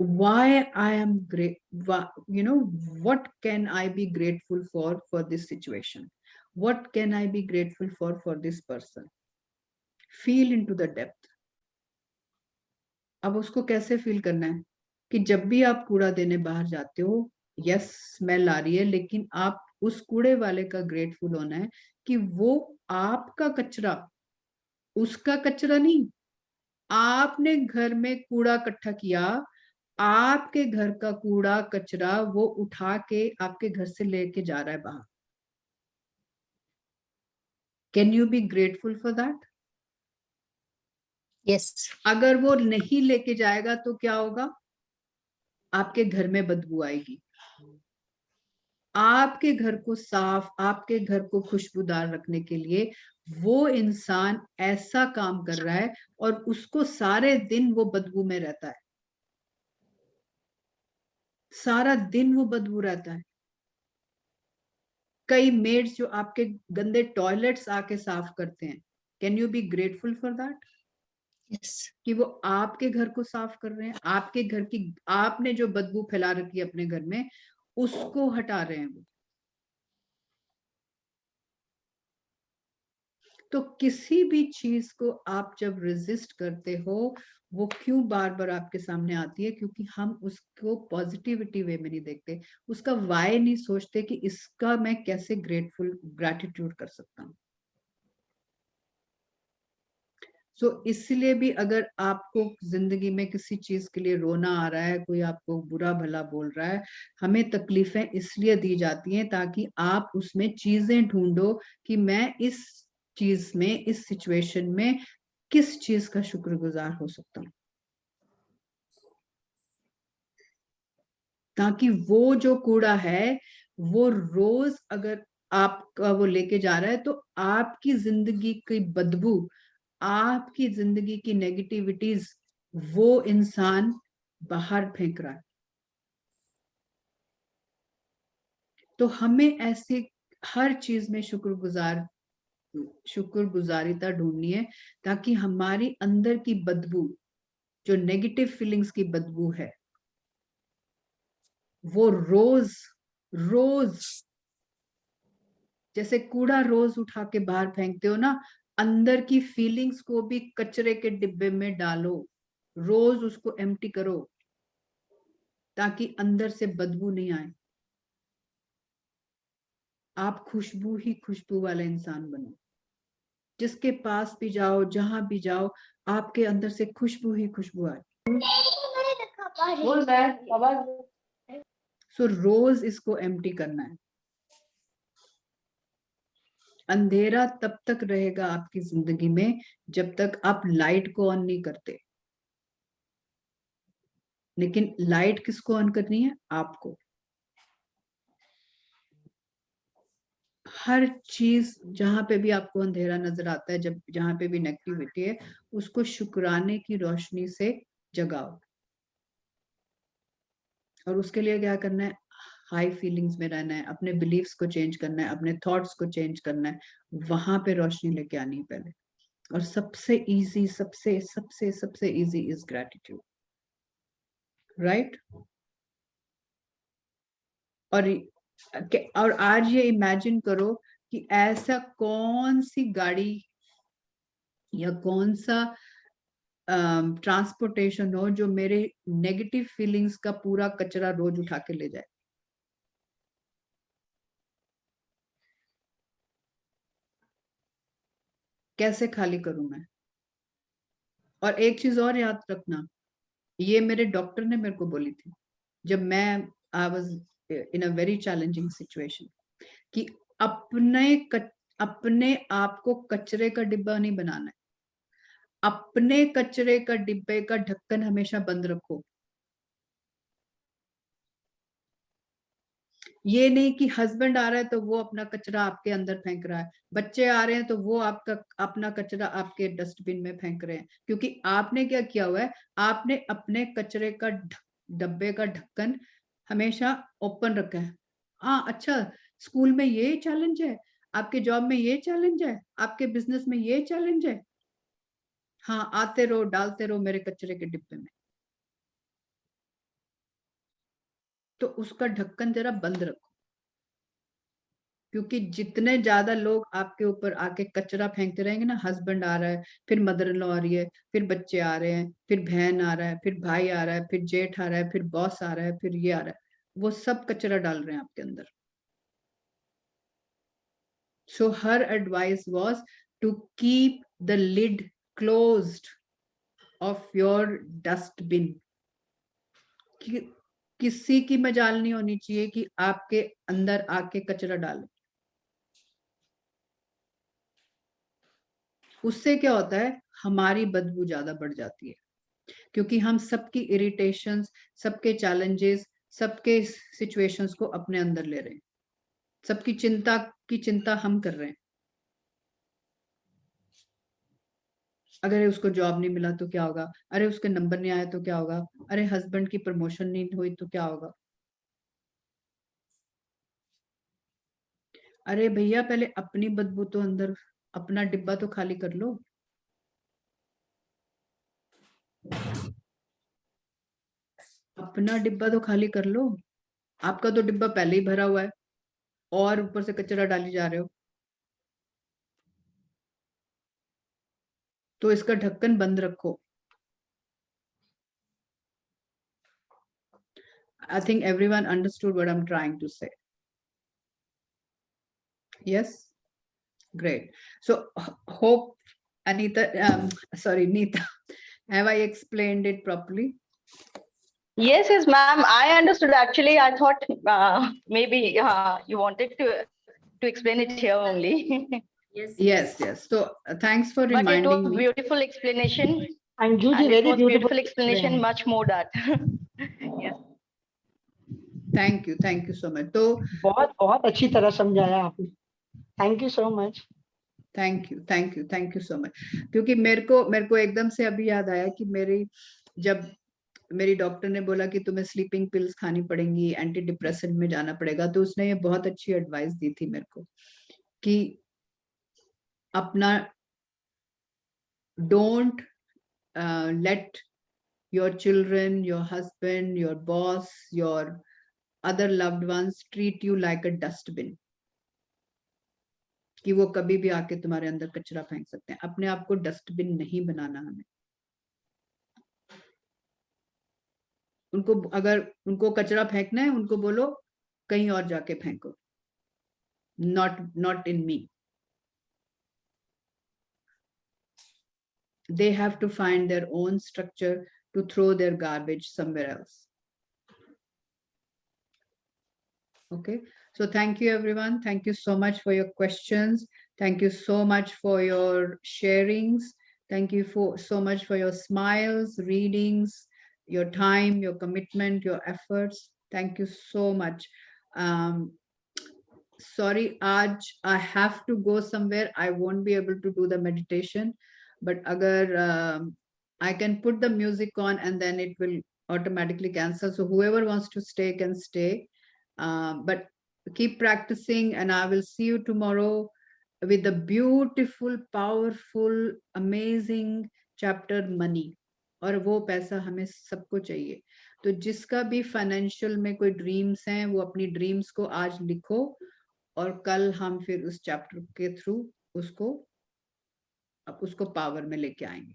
Why I am great, what can I be grateful for this situation? What can I be grateful for this person? Feel into the depth. अब उसको कैसे फील करना है कि जब भी आप कूड़ा देने बाहर जाते हो, यस स्मेल आ रही है, लेकिन आप उस कूड़े वाले का ग्रेटफुल होना है कि वो आपका कचरा, उसका कचरा नहीं, आपने घर में कूड़ा इकट्ठा किया, आपके घर का कूड़ा कचरा वो उठा के आपके घर से लेके जा रहा है बाहर। Can you be grateful for that? Yes. अगर वो नहीं लेके जाएगा तो क्या होगा? आपके घर में बदबू आएगी। आपके घर को साफ, आपके घर को खुशबूदार रखने के लिए वो इंसान ऐसा काम कर रहा है, और उसको सारे दिन वो बदबू में रहता है, सारा दिन वो बदबू रहता है। कई मेड्स जो आपके गंदे टॉयलेट्स आके साफ करते हैं, can you be grateful for that? Yes. कि वो आपके घर को साफ कर रहे हैं, आपके घर की, आपने जो बदबू फैला रखी है अपने घर में, उसको हटा रहे हैं वो। तो किसी भी चीज को आप जब रेजिस्ट करते हो, वो क्यों बार बार आपके सामने आती है? क्योंकि हम उसको पॉजिटिविटी वे में नहीं देखते, उसका वाई नहीं सोचते कि इसका मैं कैसे ग्रेटिट्यूड कर सकता हूँ। सो इसलिए भी अगर आपको जिंदगी में किसी चीज के लिए रोना आ रहा है, कोई आपको बुरा भला बोल रहा है, हमें तकलीफें इसलिए दी जाती हैं ताकि आप उसमें चीजें ढूंढो कि मैं इस चीज में, इस सिचुएशन में किस चीज का शुक्रगुजार हो सकता हूँ, ताकि वो जो कूड़ा है वो रोज अगर आपका वो लेके जा रहा है, तो आपकी जिंदगी की बदबू, आपकी जिंदगी की नेगेटिविटीज वो इंसान बाहर फेंक रहा है। तो हमें ऐसे हर चीज में शुक्रगुजारिता ढूंढनी है, ताकि हमारी अंदर की बदबू, जो नेगेटिव फीलिंग्स की बदबू है, वो रोज रोज, जैसे कूड़ा रोज उठा के बाहर फेंकते हो ना, अंदर की फीलिंग्स को भी कचरे के डिब्बे में डालो, रोज उसको एम्प्टी करो, ताकि अंदर से बदबू नहीं आए। आप खुशबू ही खुशबू वाला इंसान बनो, जिसके पास भी जाओ, जहां भी जाओ, आपके अंदर से खुशबू ही खुशबू आए। सो रोज इसको एम्प्टी करना है। अंधेरा तब तक रहेगा आपकी जिंदगी में जब तक आप लाइट को ऑन नहीं करते, लेकिन लाइट किसको ऑन करनी है? आपको। हर चीज जहां पे भी आपको अंधेरा नजर आता है, जब जहां पे भी नेगेटिविटी है, उसको शुक्राने की रोशनी से जगाओ। और उसके लिए क्या करना है? हाई फीलिंग्स में रहना है, अपने बिलीफ्स को चेंज करना है, अपने थॉट्स को चेंज करना है, वहां पे रोशनी लेके आनी है पहले। और सबसे इजी, सबसे सबसे सबसे इजी इज ग्रेटिट्यूड, राइट? और आज ये इमेजिन करो कि ऐसा कौन सी गाड़ी या कौन सा ट्रांसपोर्टेशन हो जो मेरे नेगेटिव फीलिंग्स का पूरा कचरा रोज उठा के ले जाए। कैसे खाली करूं मैं? और एक चीज और याद रखना, ये मेरे डॉक्टर ने मेरे को बोली थी, जब मैं I was in a very challenging situation, कि अपने आप को कचरे का डिब्बा नहीं बनाना है। अपने कचरे का डिब्बे का ढक्कन हमेशा बंद रखो। ये नहीं कि हस्बैंड आ रहा है तो वो अपना कचरा आपके अंदर फेंक रहा है, बच्चे आ रहे हैं तो वो आपका अपना कचरा आपके डस्टबिन में फेंक रहे हैं, क्योंकि आपने क्या किया हुआ है, आपने अपने कचरे का डब्बे का ढक्कन हमेशा ओपन रखा है। हाँ, अच्छा, स्कूल में ये चैलेंज है, आपके जॉब में ये चैलेंज है, आपके बिजनेस में ये चैलेंज है, हाँ, आते रहो, डालते रहो मेरे कचरे के डिब्बे में। तो उसका ढक्कन जरा बंद रखो, क्योंकि जितने ज्यादा लोग आपके ऊपर आके कचरा फेंकते रहेंगे ना, हस्बैंड आ रहा है, फिर मदर इन लॉ आ रही है, फिर बच्चे आ रहे हैं, फिर बहन आ रहा है, फिर भाई आ रहा है, फिर जेठ आ रहा है, फिर बॉस आ रहा है, फिर ये आ रहा है, वो सब कचरा डाल रहे हैं आपके अंदर। So her advice was to keep the lid closed of your dustbin. किसी की मजाल नहीं होनी चाहिए कि आपके अंदर आके कचरा डाले। उससे क्या होता है, हमारी बदबू ज्यादा बढ़ जाती है, क्योंकि हम सबकी इरिटेशंस, सबके चैलेंजेस, सबके सिचुएशंस को अपने अंदर ले रहे हैं, सबकी चिंता की चिंता हम कर रहे हैं। अगर उसको जॉब नहीं मिला तो क्या होगा, अरे उसके नंबर नहीं आया तो क्या होगा, अरे हस्बैंड की प्रमोशन नहीं हुई तो क्या होगा। अरे भैया, पहले अपनी बदबू तो अंदर, अपना डिब्बा तो खाली कर लो। अपना डिब्बा तो खाली कर लो। आपका तो डिब्बा पहले ही भरा हुआ है और ऊपर से कचरा डाली जा रहे हो। तो इसका ढक्कन बंद रखो। I think everyone understood what I'm trying to say. Yes? Great. So hope Anita, sorry, Neeta, have I explained it properly? Yes, yes, ma'am. I understood. Actually, I thought maybe you wanted to explain it here only. Yes. So thanks for But it reminding was me. beautiful explanation. And And Judy, it very was beautiful beautiful explanation, much more that. Yes. Thank you so much. तो बहुत बहुत अच्छी तरह समझाया आपने. Thank you so much. Thank you so much. क्योंकि मेरे को एकदम से अभी याद आया कि जब मेरी डॉक्टर ने बोला कि तुम्हें स्लीपिंग पिल्स खानी पड़ेंगी, एंटी डिप्रेसेंट में जाना पड़ेगा, तो उसने ये बहुत अच्छी एडवाइस दी थी मेरे को कि अपना don't let your children, your husband, your boss, your other loved ones treat you like a dustbin, कि वो कभी भी आके तुम्हारे अंदर कचरा फेंक सकते हैं. अपने आप को डस्टबिन नहीं बनाना हमें. अगर उनको कचरा फेंकना है, उनको बोलो कहीं और जाके फेंको, not in me. They have to find their own structure to throw their garbage somewhere else. Okay, so thank you everyone. Thank you so much for your questions. Thank you so much for your sharings. Thank you so much for your smiles, readings, your time, your commitment, your efforts. Thank you so much. Sorry, Aj, I have to go somewhere. I won't be able to do the meditation, but agar I can put the music on and then it will automatically cancel. So whoever wants to stay can stay. But keep practicing, and I will see you tomorrow with the beautiful, powerful, amazing chapter money. और वो पैसा हमें सबको चाहिए. तो जिसका भी financial में कोई ड्रीम्स हैं, वो अपनी ड्रीम्स को आज लिखो और कल हम फिर उस चैप्टर के थ्रू उसको पावर में लेके आएंगे.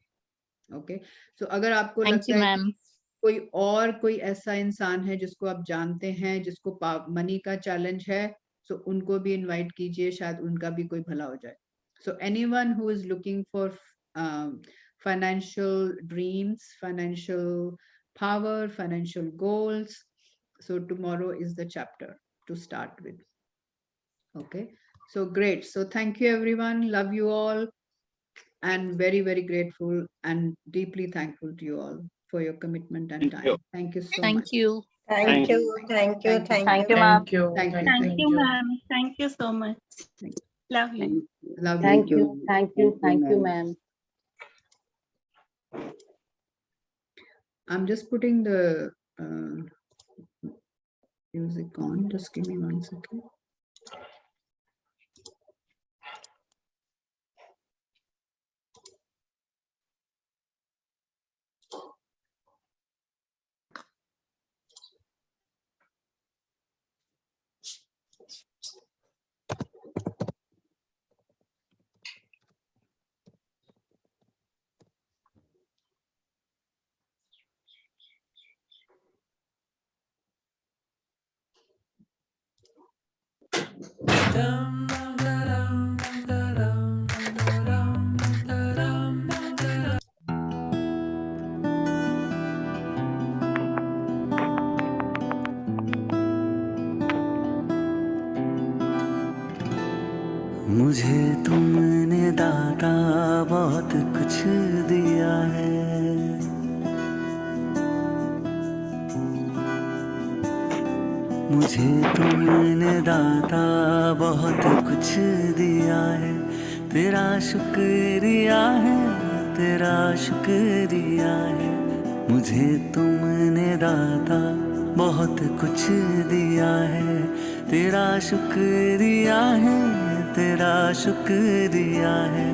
ओके, सो अगर आपको लगता है कि कोई ऐसा इंसान है जिसको आप जानते हैं, जिसको मनी का चैलेंज है, सो उनको भी इनवाइट कीजिए, शायद उनका भी कोई भला हो जाए. So anyone who is looking for financial dreams, financial power, financial goals, So tomorrow is the chapter to start with. Okay, so great. So thank you everyone. Love you all, and very, very grateful and deeply thankful to you all for your commitment and Thank you. time. Thank you so Thank much. you. Thank Thank you. Thank you. Thank you. Thank you. ma'am. Thank you. Thank you. Thank Thank you, ma'am. Thank you so much. Thank Love you. Love Thank you. you. Thank you. Thank you, ma'am. I'm just putting the music on. Just give me 1 second. मुझे तुमने दाता बहुत कुछ दिया है, मुझे तुमने दाता बहुत कुछ दिया है। तेरा शुक्रिया है, तेरा शुक्रिया है। मुझे तुमने दाता बहुत कुछ दिया है। तेरा शुक्रिया है, तेरा शुक्रिया है।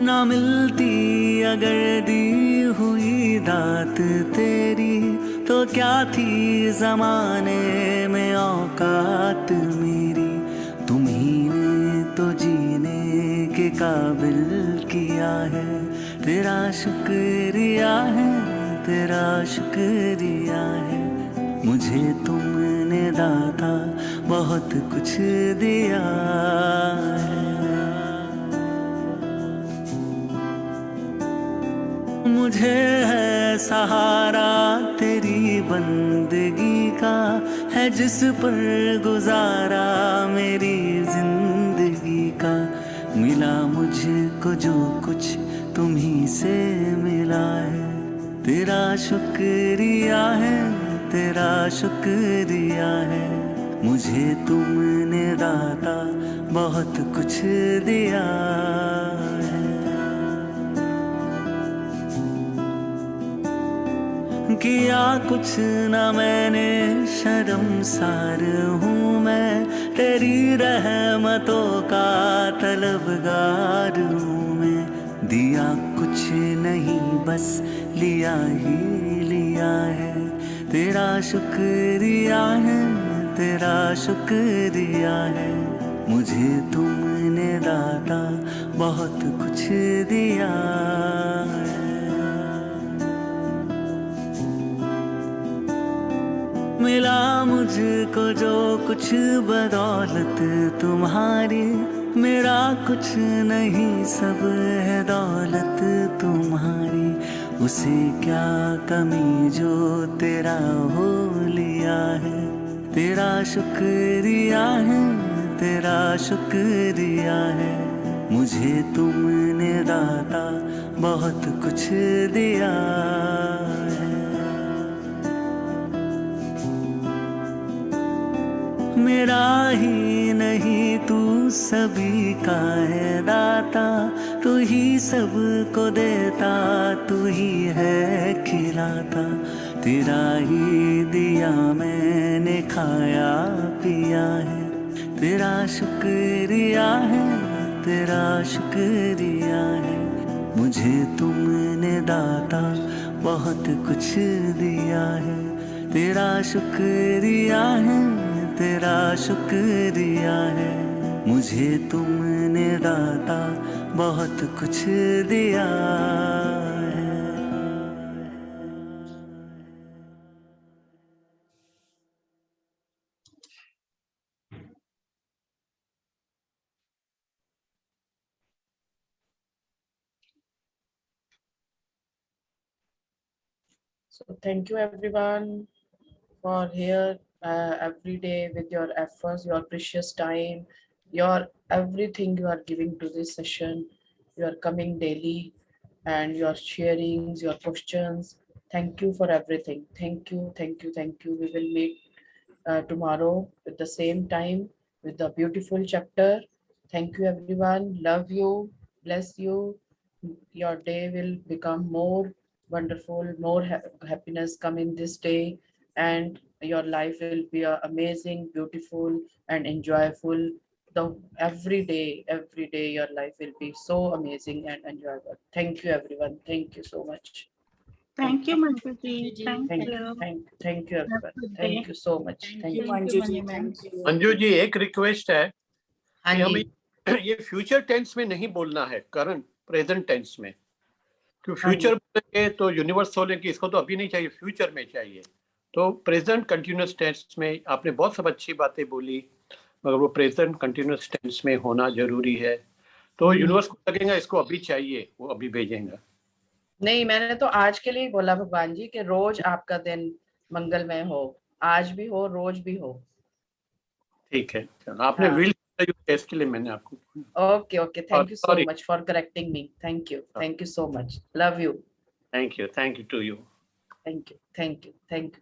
ना मिलती अगर दी हुई दात तेरी, तो क्या थी जमाने में औकात मेरी। तुम्ही ने तो जीने के काबिल किया है। तेरा शुक्रिया है, तेरा शुक्रिया है। मुझे तुमने दाता बहुत कुछ दिया है। मुझे है सहारा तेरी बंदगी का, है जिस पर गुजारा मेरी जिंदगी का। मिला मुझको जो कुछ तुम्ही से मिला है। तेरा शुक्रिया है, तेरा शुक्रिया है। मुझे तुमने दाता बहुत कुछ दिया है। किया कुछ न मैंने, शर्मसार हूँ मैं। तेरी रहमतों का तलबगार हूँ मैं। दिया कुछ नहीं बस लिया ही लिया है। तेरा शुक्रिया है, तेरा शुक्रिया है। मुझे तुमने दाता बहुत कुछ दिया है। मिला मुझको जो कुछ बदौलत तुम्हारी, मेरा कुछ नहीं सब है दौलत तुम्हारी। उसे क्या कमी जो तेरा हो लिया है। तेरा शुक्रिया है, तेरा शुक्रिया है। मुझे तुमने दाता बहुत कुछ दिया है। मेरा ही नहीं तू सभी का है दाता। तू ही सबको देता, तू ही है खिलाता। तेरा ही दिया मैंने खाया पिया है। तेरा शुक्रिया है, तेरा शुक्रिया है। मुझे तुमने दाता बहुत कुछ दिया है। तेरा शुक्रिया है, तेरा शुक्रिया है। मुझे तुमने दाता बहुत कुछ दिया है। So thank you everyone for here every day with your efforts, your precious time, your everything you are giving to this session. You are coming daily and your sharings, your questions. Thank you for everything. Thank you, thank you, thank you. We will meet tomorrow at the same time with the beautiful chapter. Thank you everyone. Love you. Bless you. Your day will become more wonderful, more happiness come in this day, and your life will be amazing, beautiful, and enjoyable. The every day, your life will be so amazing and enjoyable. Thank you, everyone. Thank you so much. Thank you, Manjuji. Manjuji. Thank Thank you, you. Have everyone. a good Thank day. you so much. Thank you. Manju ji, thank you. Manju ji एक request है हाँ कि हमें जी, ये future tense में नहीं बोलना है, करंट प्रेजेंट टेंस में, क्योंकि हाँ जी। फ्यूचर बोलेंगे तो यूनिवर्स बोलेंगे इसको तो अभी नहीं चाहिए, फ्यूचर में चाहिए। तो प्रेजेंट कंटिन्यूअस टेंस में आपने बहुत सब अच्छी बातें बोली, मगर वो प्रेजेंट कंटिन्यूअस टेंस में होना जरूरी है। तो यूनिवर्स को लगेगा इसको अभी चाहिए, वो अभी भेजेगा। नहीं, मैंने तो आज के लिए बोला भगवान जी कि रोज आपका दिन मंगलमय हो, आज भी हो, रोज भी हो। ठीक है, आपने हाँ। विल टेस्ट के लिए मैंने आपको। Okay okay, thank you so Sorry. Much for correcting me. Thank you so much. Love you. Thank you to you. Thank you, thank you, thank you.